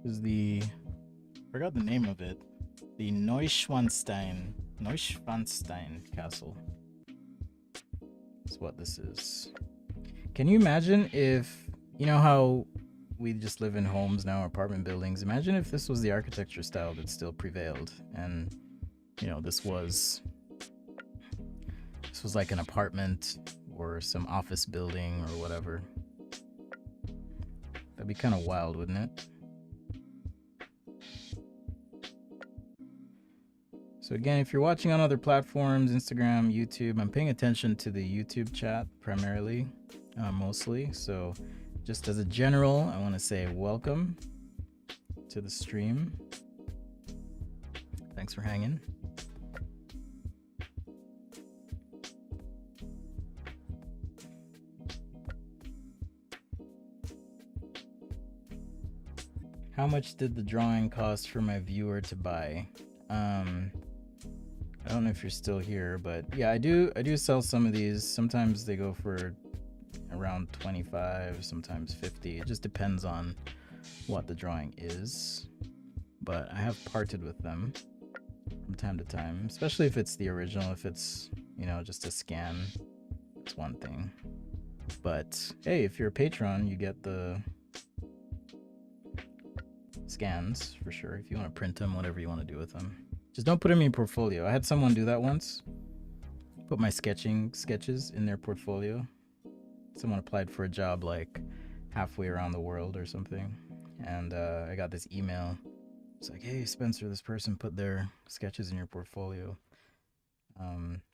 Is the, forgot the name of it, the Neuschwanstein Castle. That's what this is. Can you imagine if, you know how we just live in homes now, apartment buildings? Imagine if this was the architecture style that still prevailed, and you know, this was like an apartment or some office building or whatever. That'd be kind of wild, wouldn't it? So again, if you're watching on other platforms, Instagram, YouTube, I'm paying attention to the YouTube chat primarily, mostly. So just as a general, I want to say welcome to the stream. Thanks for hanging. How much did the drawing cost for my viewer to buy? I don't know if you're still here, but yeah, I do sell some of these. Sometimes they go for around 25, sometimes 50. It just depends on what the drawing is. But I have parted with them from time to time, especially if it's the original. If it's, you know, just a scan, it's one thing. But hey, if you're a patron, you get the scans for sure. If you want to print them, whatever you want to do with them. Just don't put them in your portfolio. I had someone do that once. Put my sketches in their portfolio. Someone applied for a job like halfway around the world or something. And I got this email. It's like, hey, Spencer, this person put their sketches in your portfolio.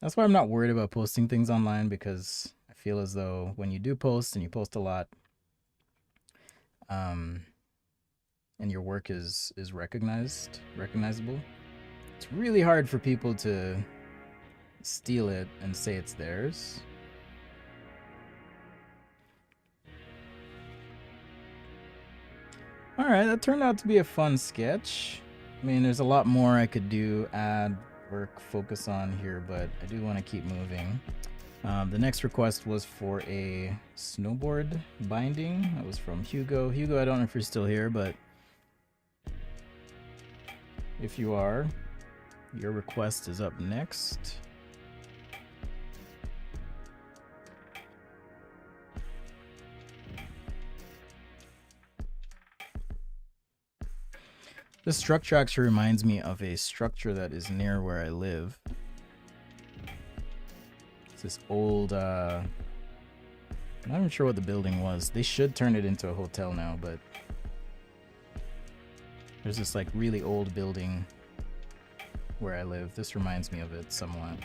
That's why I'm not worried about posting things online, because I feel as though when you do post, and you post a lot, and your work is recognizable, it's really hard for people to steal it and say it's theirs. Alright, that turned out to be a fun sketch. I mean, there's a lot more I could do, add, work, focus on here, but I do want to keep moving. The next request was for a snowboard binding. That was from Hugo. Hugo, I don't know if you're still here, but if you are, your request is up next. This structure actually reminds me of a structure that is near where I live. It's this old, I'm not even sure what the building was. They should turn it into a hotel now, but there's this like really old building where I live. This reminds me of it somewhat.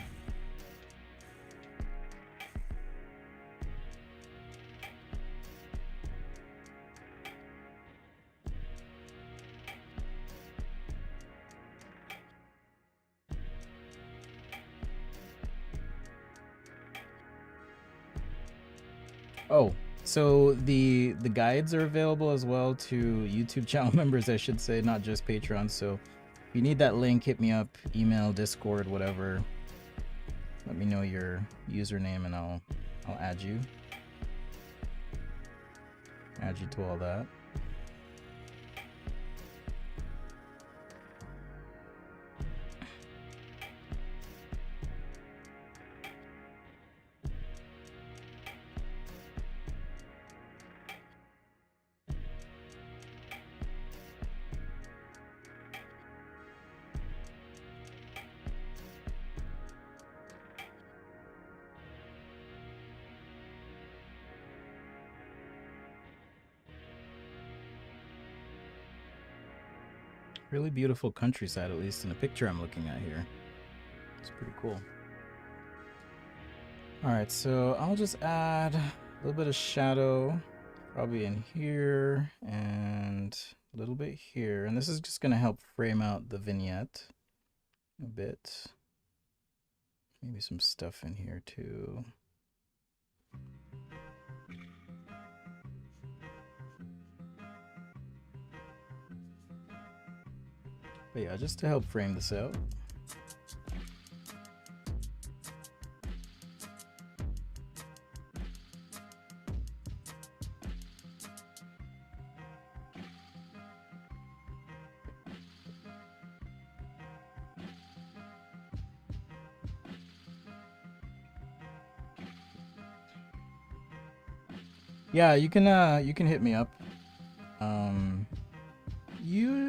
Oh, so the guides are available as well to YouTube channel members, I should say, not just Patreon. So if you need that link, hit me up, email, Discord, whatever. Let me know your username and I'll add you. Add you to all that. Really beautiful countryside, at least in the picture I'm looking at here. It's pretty cool. Alright, so I'll just add a little bit of shadow, probably in here, and a little bit here. And this is just going to help frame out the vignette a bit. Maybe some stuff in here too. But yeah, just to help frame this out. Yeah, you can hit me up.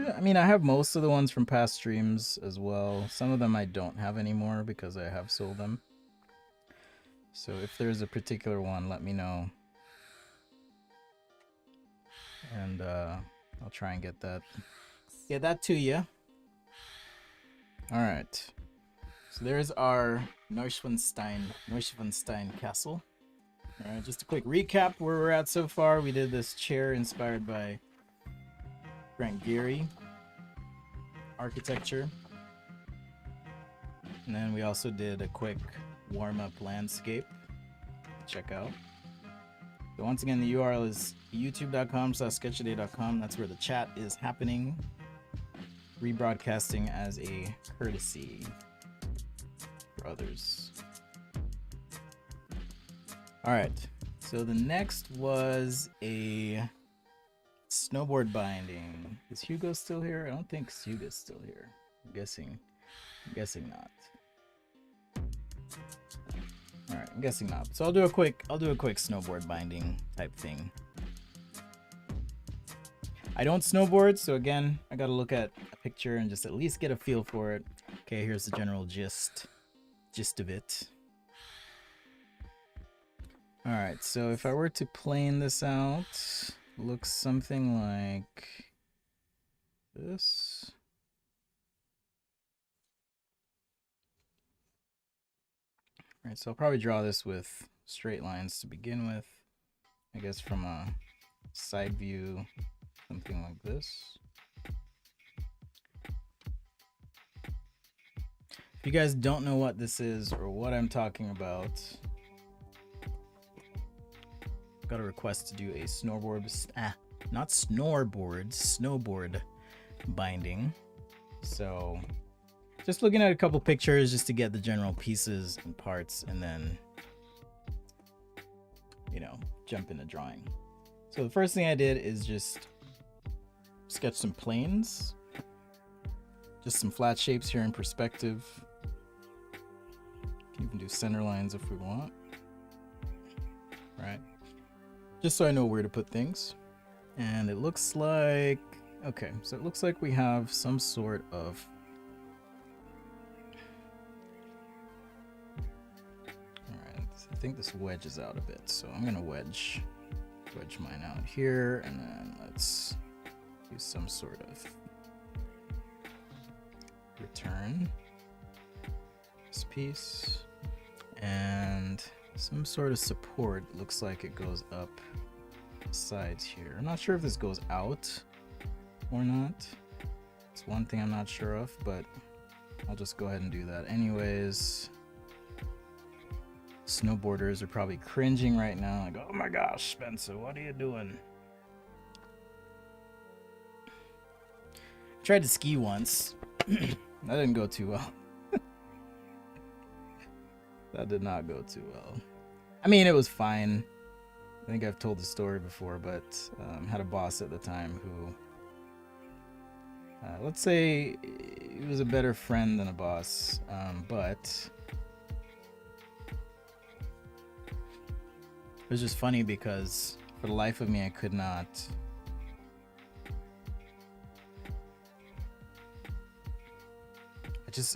I mean, I have most of the ones from past streams as well. Some of them I don't have anymore because I have sold them. So if there's a particular one, let me know. And I'll try and get that to you. Alright. So there's our Neuschwanstein castle. Alright, just a quick recap where we're at so far. We did this chair inspired by Frank Gehry architecture. And then we also did a quick warm-up landscape. Check out. So once again, the URL is youtube.com/sketchaday.com. That's where the chat is happening. Rebroadcasting as a courtesy for others. All right. So the next was a snowboard binding. Is Hugo still here? I don't think Hugo's still here. I'm guessing not. All right, I'm guessing not. So I'll do a quick snowboard binding type thing. I don't snowboard, so again, I gotta look at a picture and just at least get a feel for it. Okay, here's the general gist of it. All right, so if I were to plane this out, looks something like this. All right, so I'll probably draw this with straight lines to begin with. I guess from a side view, something like this. If you guys don't know what this is or what I'm talking about, got a request to do a snowboard binding. So just looking at a couple pictures just to get the general pieces and parts, and then, you know, jump into drawing. So the first thing I did is just sketch some planes, just some flat shapes here in perspective. Can even do center lines if we want, right? Just so I know where to put things. And it looks like, okay, so it looks like we have some sort of, all right, I think this wedges out a bit, so I'm gonna wedge mine out here, and then let's do some sort of return this piece, and some sort of support. Looks like it goes up the sides here. I'm not sure if this goes out or not. It's one thing I'm not sure of, but I'll just go ahead and do that anyways. Snowboarders are probably cringing right now, like, oh my gosh, Spencer, what are you doing? I tried to ski once. That didn't go too well. That did not go too well. I mean, it was fine. I think I've told the story before, but had a boss at the time who, let's say he was a better friend than a boss, but it was just funny because for the life of me, I could not.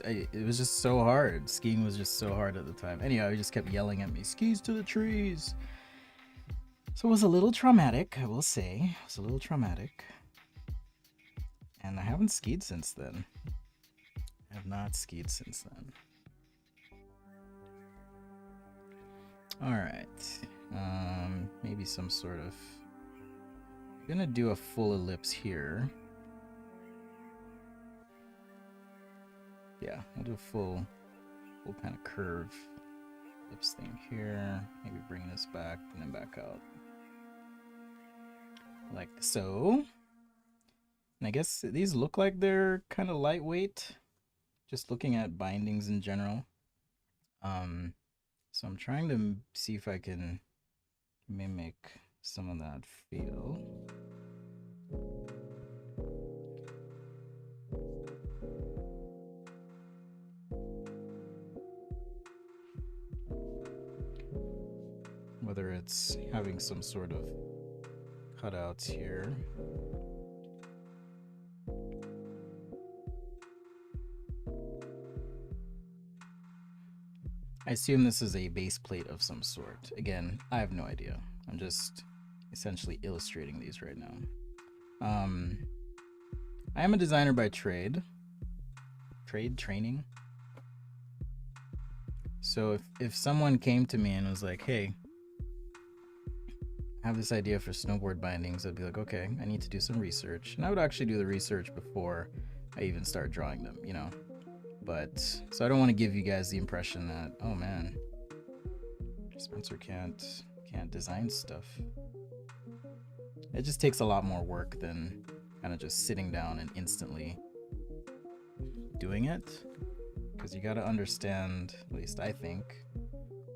It was just so hard. Skiing was just so hard at the time. Anyhow, he just kept yelling at me, skis to the trees. So it was a little traumatic, I will say. It was a little traumatic. And I haven't skied since then. I have not skied since then. All right. Maybe some sort of, I'm gonna do a full ellipse here. Yeah, I'll do a full kind of curve ellipse thing here. Maybe bring this back and then back out. Like so. And I guess these look like they're kind of lightweight, just looking at bindings in general. So I'm trying to see if I can mimic some of that feel. Whether it's having some sort of cutouts here. I assume this is a base plate of some sort. Again, I have no idea. I'm just essentially illustrating these right now. I am a designer by training. So if someone came to me and was like, hey, I have this idea for snowboard bindings, I'd be like, okay, I need to do some research. And I would actually do the research before I even start drawing them, you know? But, so I don't want to give you guys the impression that, oh man, Spencer can't Can't design stuff. It just takes a lot more work than kind of just sitting down and instantly doing it. Because you got to understand, at least I think,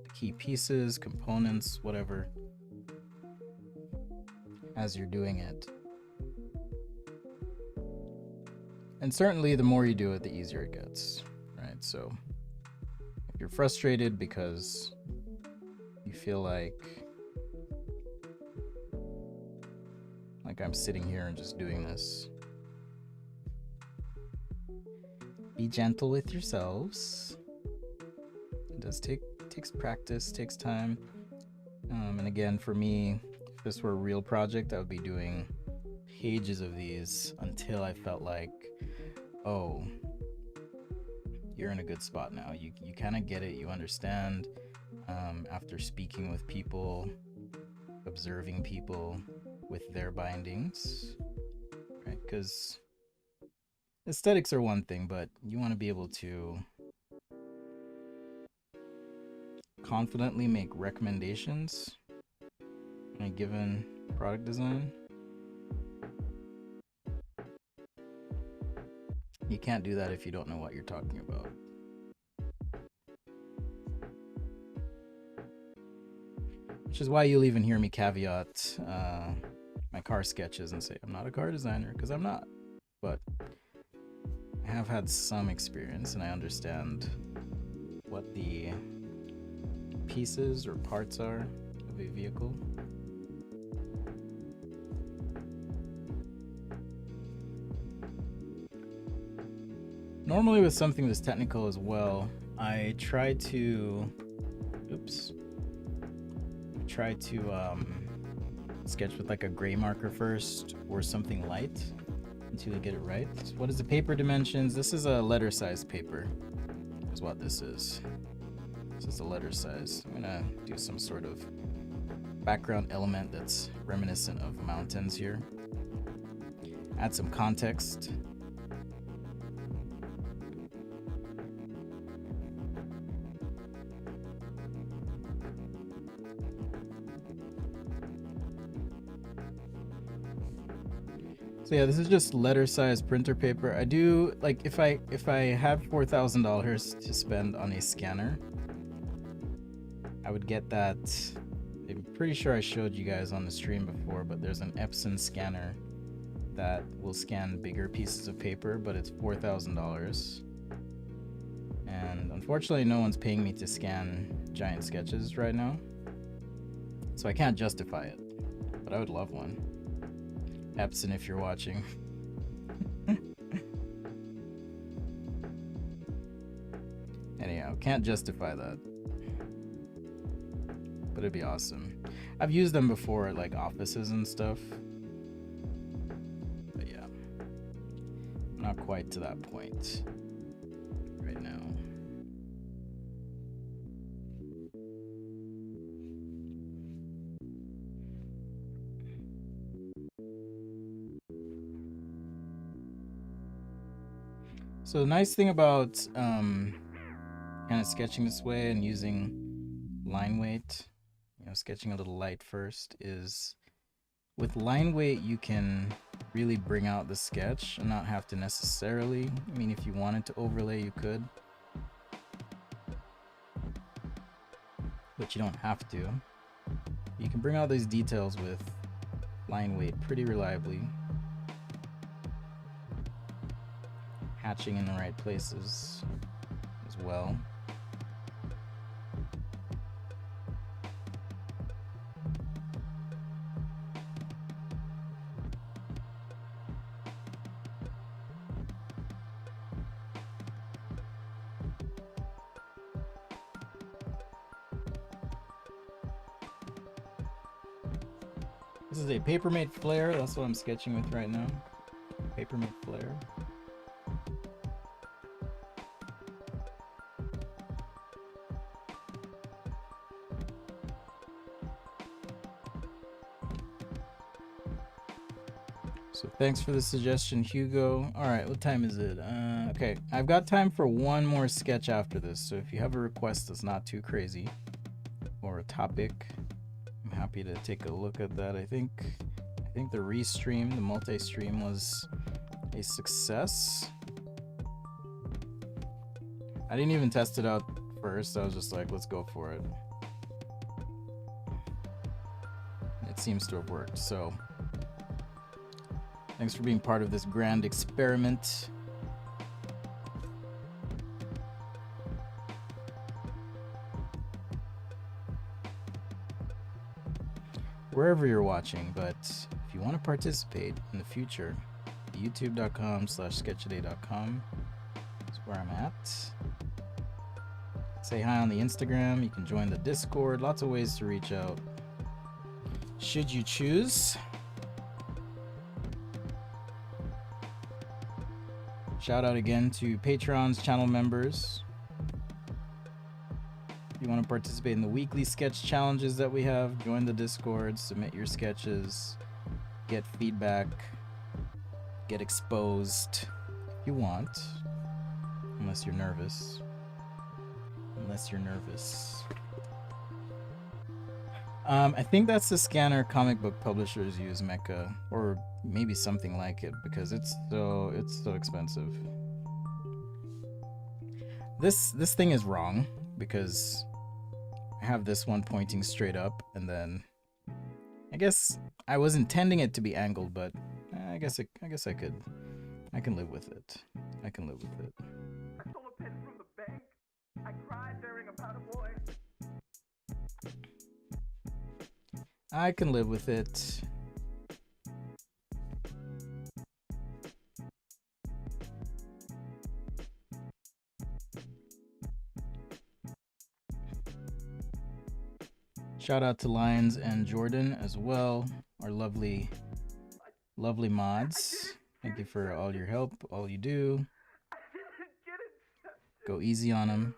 the key pieces, components, whatever, as you're doing it. And certainly the more you do it, the easier it gets, right? So if you're frustrated because you feel like I'm sitting here and just doing this, be gentle with yourselves. It does takes practice, takes time. And again, for me, if this were a real project, I would be doing pages of these until I felt like, oh, you're in a good spot now. You kind of get it, you understand. After speaking with people, observing people with their bindings, right? Because aesthetics are one thing, but you want to be able to confidently make recommendations on a given product design. You can't do that if you don't know what you're talking about. Which is why you'll even hear me caveat my car sketches and say I'm not a car designer, because I'm not. But I have had some experience and I understand what the pieces or parts are of a vehicle. Normally with something this technical as well, I try to sketch with like a gray marker first or something light until you get it right. So what is the paper dimensions? This is a letter size paper is what this is. This is a letter size. I'm gonna do some sort of background element that's reminiscent of mountains here. Add some context. So yeah, this is just letter size printer paper. I do like if I had $4,000 to spend on a scanner, I would get that. I'm pretty sure I showed you guys on the stream before, but there's an Epson scanner that will scan bigger pieces of paper, but it's $4,000. And unfortunately, no one's paying me to scan giant sketches right now, so I can't justify it, but I would love one. Epson, if you're watching. Anyhow, can't justify that, but it'd be awesome. I've used them before at like offices and stuff, but yeah, not quite to that point right now. So the nice thing about kind of sketching this way and using line weight, sketching a little light first, is with line weight you can really bring out the sketch and not have to necessarily, I mean, if you wanted to overlay you could, but you don't have to. You can bring out these details with line weight pretty reliably. Hatching in the right places as well. This is a Papermate flare, that's what I'm sketching with right now. Papermate flare. So thanks for the suggestion, Hugo. All right, what time is it? Okay, I've got time for one more sketch after this. So if you have a request that's not too crazy or a topic, I'm happy to take a look at that. I think the restream, the multi-stream was a success. I didn't even test it out first. I was just like, let's go for it. It seems to have worked. So thanks for being part of this grand experiment. Wherever you're watching, but if you want to participate in the future, youtube.com/sketchaday.com is where I'm at. Say hi on the Instagram. You can join the Discord. Lots of ways to reach out should you choose. Shout out again to Patreon's channel members. If you want to participate in the weekly sketch challenges that we have, join the Discord, submit your sketches, get feedback, get exposed if you want, unless you're nervous. I think that's the scanner comic book publishers use, Mecca, or maybe something like it, because it's so expensive. This thing is wrong because I have this one pointing straight up, and then I guess I was intending it to be angled, but I guess I can live with it. I can live with it. I stole a pen from the bank. I cried during a powder boy. I can live with it. Shout out to Lions and Jordan as well, our lovely mods. Thank you for all your help, all you do. Go easy on them.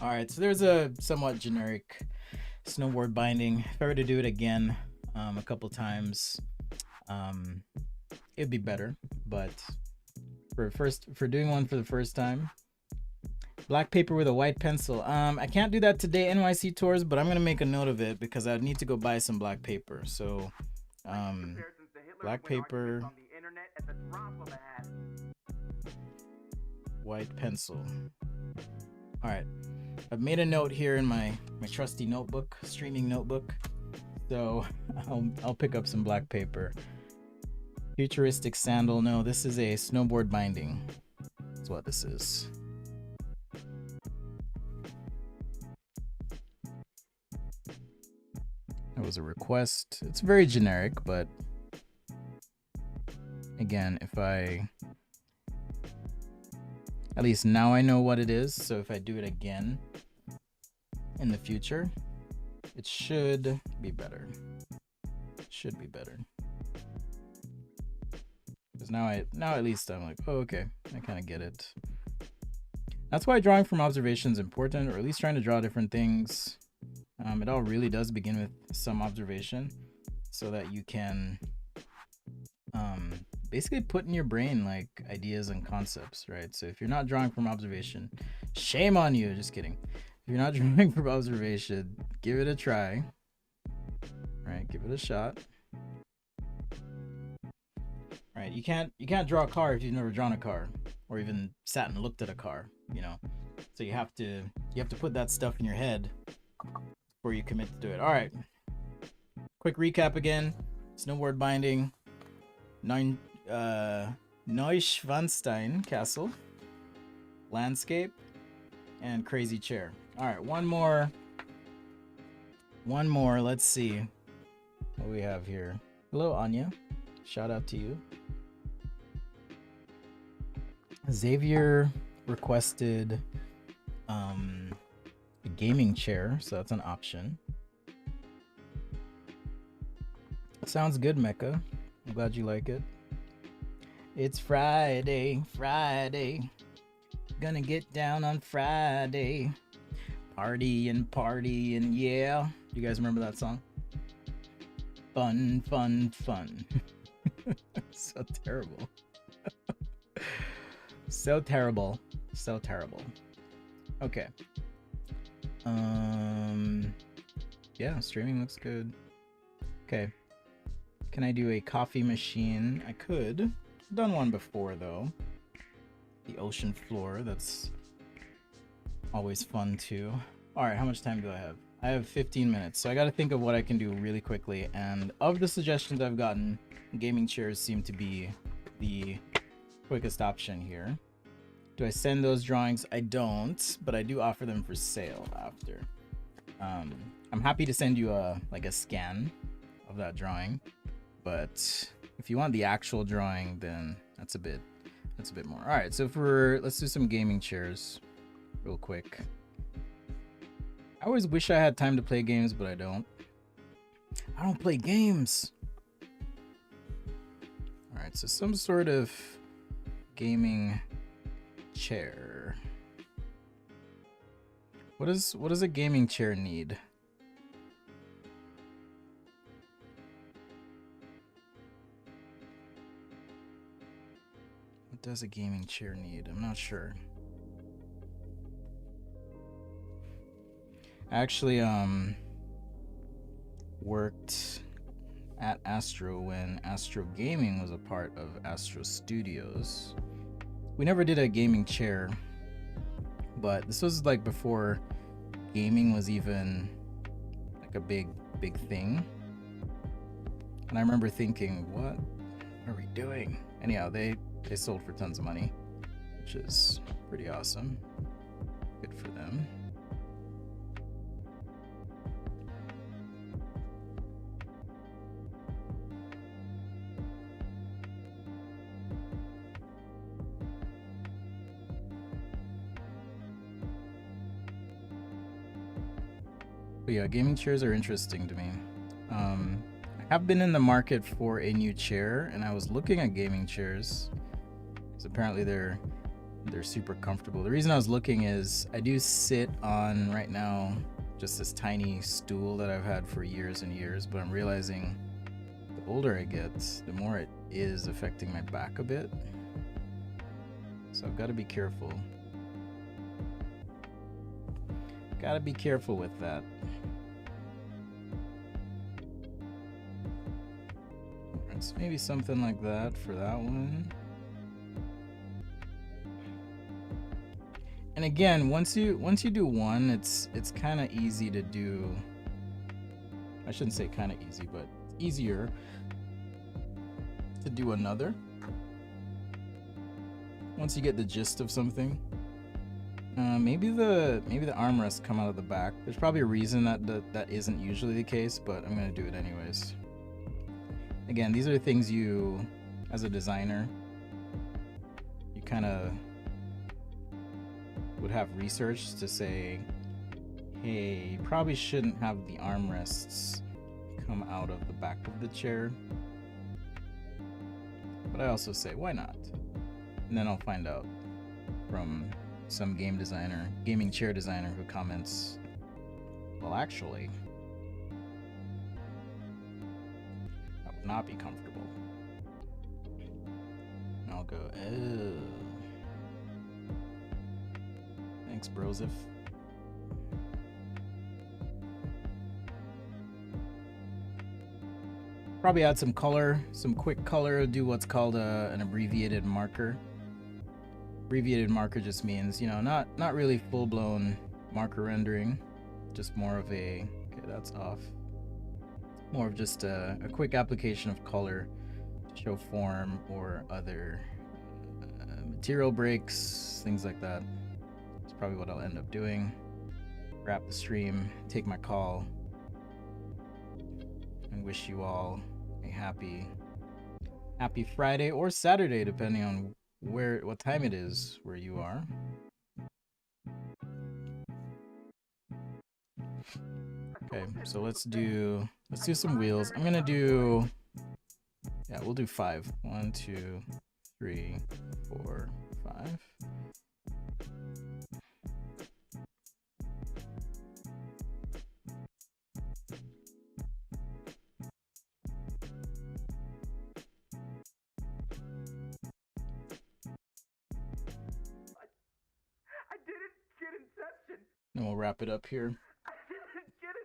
All right, so there's a somewhat generic snowboard binding. If I were to do it again a couple times, it'd be better. But for doing one for the first time, black paper with a white pencil. I can't do that today, NYC Tours, but I'm gonna make a note of it because I need to go buy some black paper. So, black paper, white pencil. All right. I've made a note here in my trusty notebook, streaming notebook. So I'll pick up some black paper. Futuristic sandal. No, this is a snowboard binding. That's what this is. That was a request. It's very generic, but again, at least now I know what it is, so if I do it again in the future, it should be better. Should be better. Because now at least I'm like, oh, okay, I kind of get it. That's why drawing from observation is important, or at least trying to draw different things. It all really does begin with some observation, so that you can basically put in your brain like ideas and concepts, right? So if you're not drawing from observation, shame on you. Just kidding. If you're not drawing from observation, give it a try. Right? Give it a shot. Right? You can't draw a car if you've never drawn a car or even sat and looked at a car, you know. So you have to put that stuff in your head before you commit to do it. All right. Quick recap again. Snowboard binding. Neuschwanstein Castle, landscape, and crazy chair. All right, one more. Let's see what we have here. Hello, Anya. Shout out to you. Xavier requested a gaming chair, so that's an option. Sounds good, Mecca. I'm glad you like it. It's Friday. Gonna get down on Friday. Party, yeah. You guys remember that song? Fun. So terrible. So terrible. So terrible. Okay. Yeah, streaming looks good. Okay. Can I do a coffee machine? I could. I've done one before though. The ocean floor, that's always fun too. Alright, how much time do I have? I have 15 minutes, so I gotta think of what I can do really quickly, and of the suggestions I've gotten, gaming chairs seem to be the quickest option here. Do I send those drawings? I don't, but I do offer them for sale after. I'm happy to send you a scan of that drawing, but if you want the actual drawing, then that's a bit more. All right, so let's do some gaming chairs real quick. I always wish I had time to play games, but I don't. I don't play games. All right, so some sort of gaming chair. What does a gaming chair need? What does a gaming chair need? I'm not sure. I actually worked at Astro when Astro Gaming was a part of Astro Studios. We never did a gaming chair, but this was like before gaming was even like a big thing. And I remember thinking, what are we doing? Anyhow, they sold for tons of money, which is pretty awesome. Good for them. But yeah, gaming chairs are interesting to me. I have been in the market for a new chair, and I was looking at gaming chairs because apparently they're super comfortable. The reason I was looking is I do sit on right now just this tiny stool that I've had for years and years, but I'm realizing the older I get, the more it is affecting my back a bit. So I've got to be careful. Got to be careful with that. So maybe something like that for that one. And again, once you do one, it's kind of easy to do. I shouldn't say kind of easy, but easier to do another. Once you get the gist of something. Maybe the armrests come out of the back. There's probably a reason that isn't usually the case, but I'm gonna do it anyways. Again, these are things you, as a designer, you kind of would have research to say, hey, you probably shouldn't have the armrests come out of the back of the chair. But I also say, why not? And then I'll find out from some gaming chair designer who comments, well, actually, that would not be comfortable. And I'll go, oh. Thanks, Brosif. Probably add some color, some quick color, do what's called an abbreviated marker. Abbreviated marker just means, not really full-blown marker rendering, just more of a, okay, that's off. More of just a quick application of color to show form or other material breaks, things like that. That's probably what I'll end up doing. Wrap the stream, take my call, and wish you all a happy Friday or Saturday, depending on what time it is where you are. Okay, so let's do some wheels. I'm gonna do, yeah, we'll do 5. 1, 2, 3, 4, 5. And we'll wrap it up here. I didn't get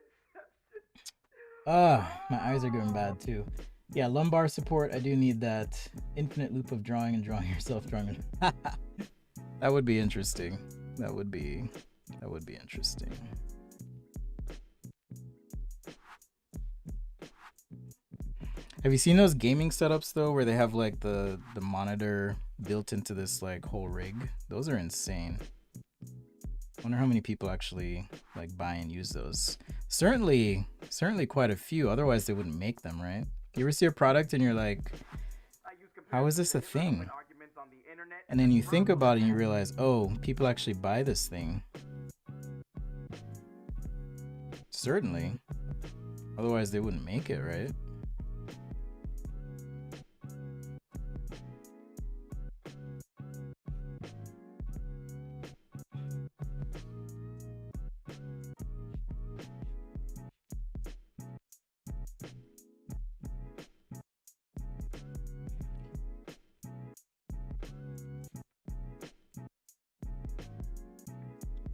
Inception. My eyes are going bad too. Yeah, lumbar support. I do need that infinite loop of drawing and drawing yourself drawing. That would be interesting. That would be interesting. Have you seen those gaming setups though, where they have like the monitor built into this like whole rig? Those are insane. I wonder how many people actually like buy and use those. Certainly quite a few. Otherwise they wouldn't make them, right? You ever see a product and you're like, how is this a thing? And then you think about it and you realize, oh, people actually buy this thing. Certainly. Otherwise they wouldn't make it, right?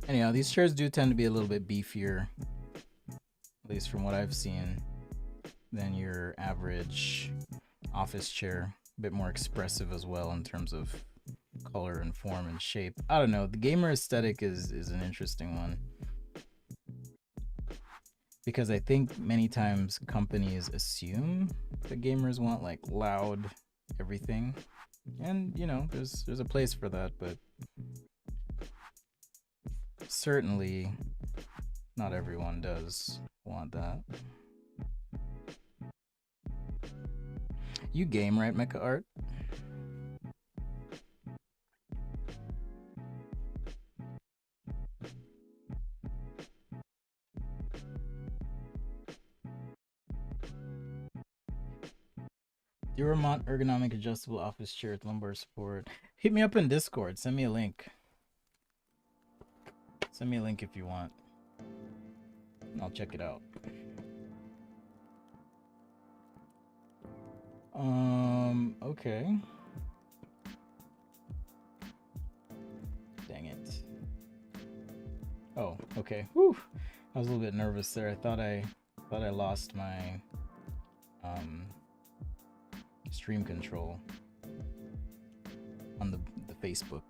Anyhow, these chairs do tend to be a little bit beefier, at least from what I've seen, than your average office chair. A bit more expressive as well in terms of color and form and shape. I don't know. The gamer aesthetic is an interesting one, because I think many times companies assume that gamers want like loud everything, and you know, there's a place for that, but certainly not everyone does want that. You game, right, Mecha Art? Duromont ergonomic adjustable office chair with lumbar support. Hit me up in Discord. Send me a link. Send me a link if you want. I'll check it out. Okay. Dang it. Oh, okay. Whew. I was a little bit nervous there. I thought I lost my stream control on the Facebook.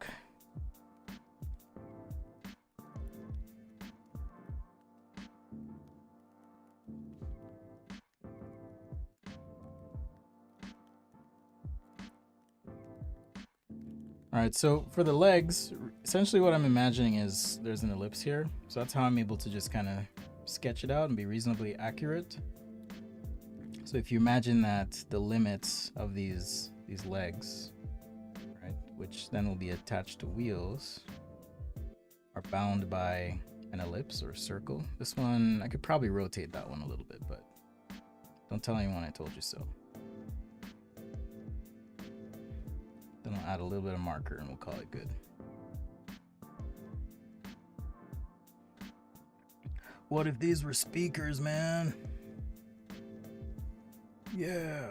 Alright, so for the legs, essentially what I'm imagining is there's an ellipse here. So that's how I'm able to just kind of sketch it out and be reasonably accurate. So if you imagine that the limits of these legs, right, which then will be attached to wheels, are bound by an ellipse or circle. This one, I could probably rotate that one a little bit, but don't tell anyone I told you so. Then I'll add a little bit of marker and we'll call it good. What if these were speakers, man? Yeah.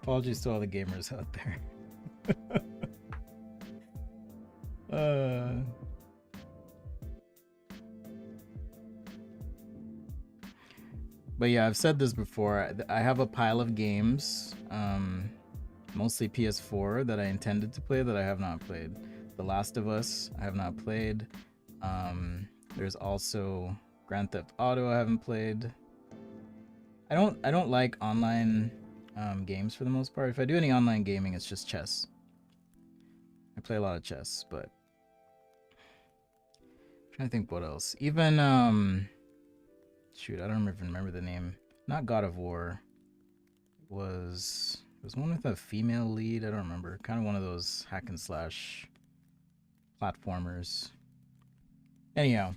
Apologies to all the gamers out there. But yeah, I've said this before. I have a pile of games, mostly PS4, that I intended to play that I have not played. The Last of Us, I have not played. There's also Grand Theft Auto I haven't played. I don't like online games for the most part. If I do any online gaming, it's just chess. I play a lot of chess, but I'm trying to think what else. Even shoot, I don't even remember the name. Not God of War. It was one with a female lead. I don't remember. Kind of one of those hack and slash platformers. Anyhow.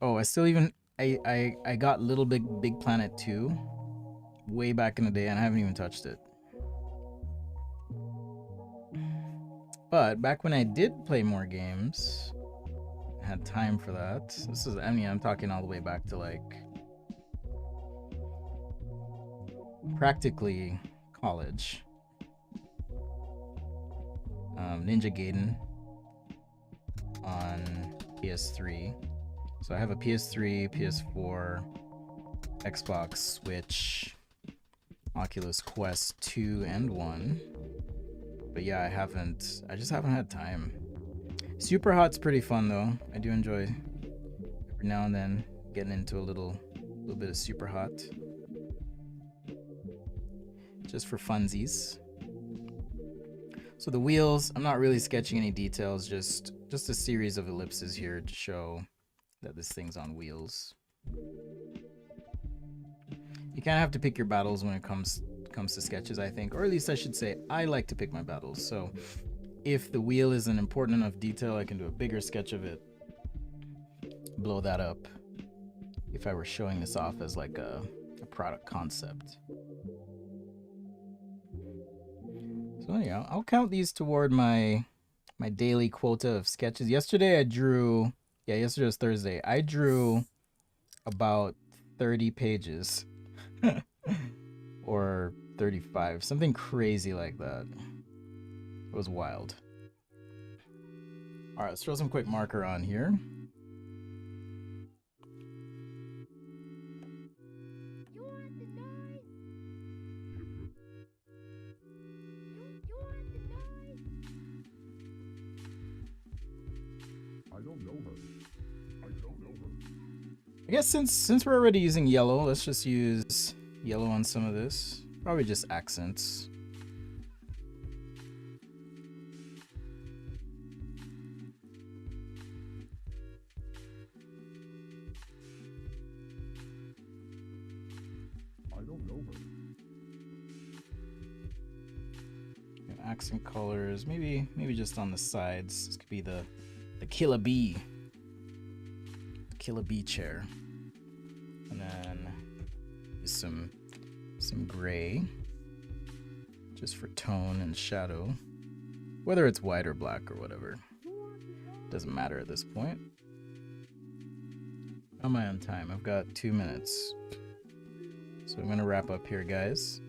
Oh, I still even I got Little Big Planet 2 way back in the day and I haven't even touched it. But back when I did play more games, I had time for that. This is, I mean, I'm talking all the way back to like practically college. Ninja Gaiden on PS3. So I have a PS3, PS4, Xbox, Switch, Oculus Quest 2 and 1. But yeah, I just haven't had time. Super Hot's pretty fun though. I do enjoy every now and then getting into a little bit of Super Hot. Just for funsies. So the wheels, I'm not really sketching any details, just a series of ellipses here to show that this thing's on wheels. You kind of have to pick your battles when it comes to sketches, I think, or at least I should say I like to pick my battles. So if the wheel is an important enough detail, I can do a bigger sketch of it, blow that up if I were showing this off as like a product concept. So yeah, I'll count these toward my daily quota of sketches. Yesterday was Thursday. I drew about 30 pages or 35, something crazy like that. It was wild. All right, let's throw some quick marker on here. I guess since we're already using yellow, let's just use yellow on some of this. Probably just accents. And accent colors, maybe just on the sides. This could be the killer bee. Killer bee chair. And then some gray, just for tone and shadow, whether it's white or black or whatever, doesn't matter at this point. How am I on time? I've got 2 minutes, so I'm gonna wrap up here, guys.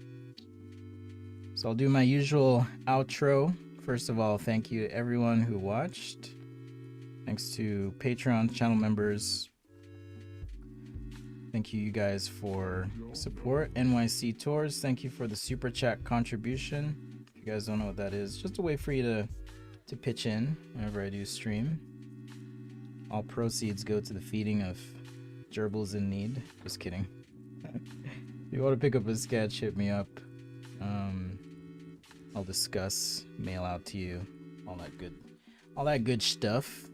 So I'll do my usual outro. First of all, thank you to everyone who watched. Thanks to Patreon channel members. Thank you guys for support. NYC Tours, thank you for the super chat contribution. If you guys don't know what that is, just a way for you to pitch in whenever I do stream. All proceeds go to the feeding of gerbils in need. Just kidding. If you want to pick up a sketch, hit me up. I'll discuss, mail out to you, all that good stuff.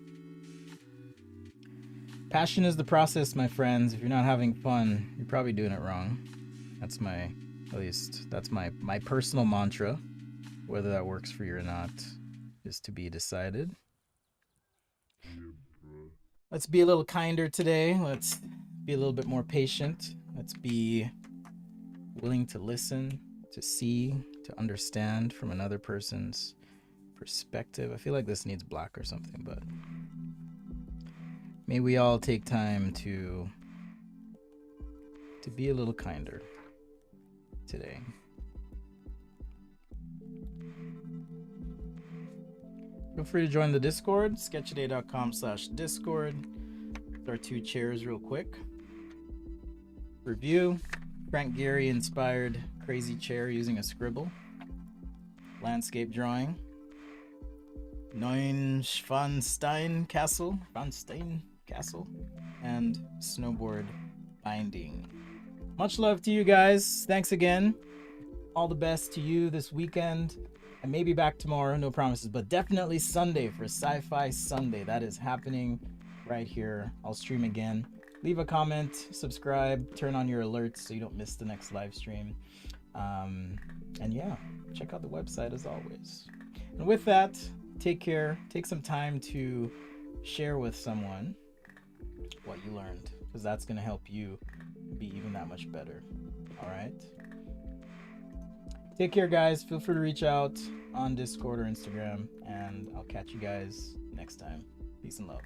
Passion is the process, my friends. If you're not having fun, you're probably doing it wrong. That's my personal mantra. Whether that works for you or not is to be decided. Let's be a little kinder today. Let's be a little bit more patient. Let's be willing to listen, to see, to understand from another person's perspective. I feel like this needs black or something, but may we all take time to be a little kinder today. Feel free to join the Discord, sketchaday.com/Discord. Our 2 chairs real quick. Review, Frank Gehry inspired crazy chair using a scribble. Landscape drawing. Neuschwanstein Castle, and snowboard binding. Much love to you guys. Thanks again. All the best to you this weekend. I may be back tomorrow, no promises, but definitely Sunday for Sci-Fi Sunday. That is happening right here. I'll stream again. Leave a comment, subscribe, turn on your alerts so you don't miss the next live stream. And yeah, check out the website as always. And with that, take care. Take some time to share with someone what you learned, because that's going to help you be even that much better. All right? Take care, guys. Feel free to reach out on Discord or Instagram, and I'll catch you guys next time. Peace and love.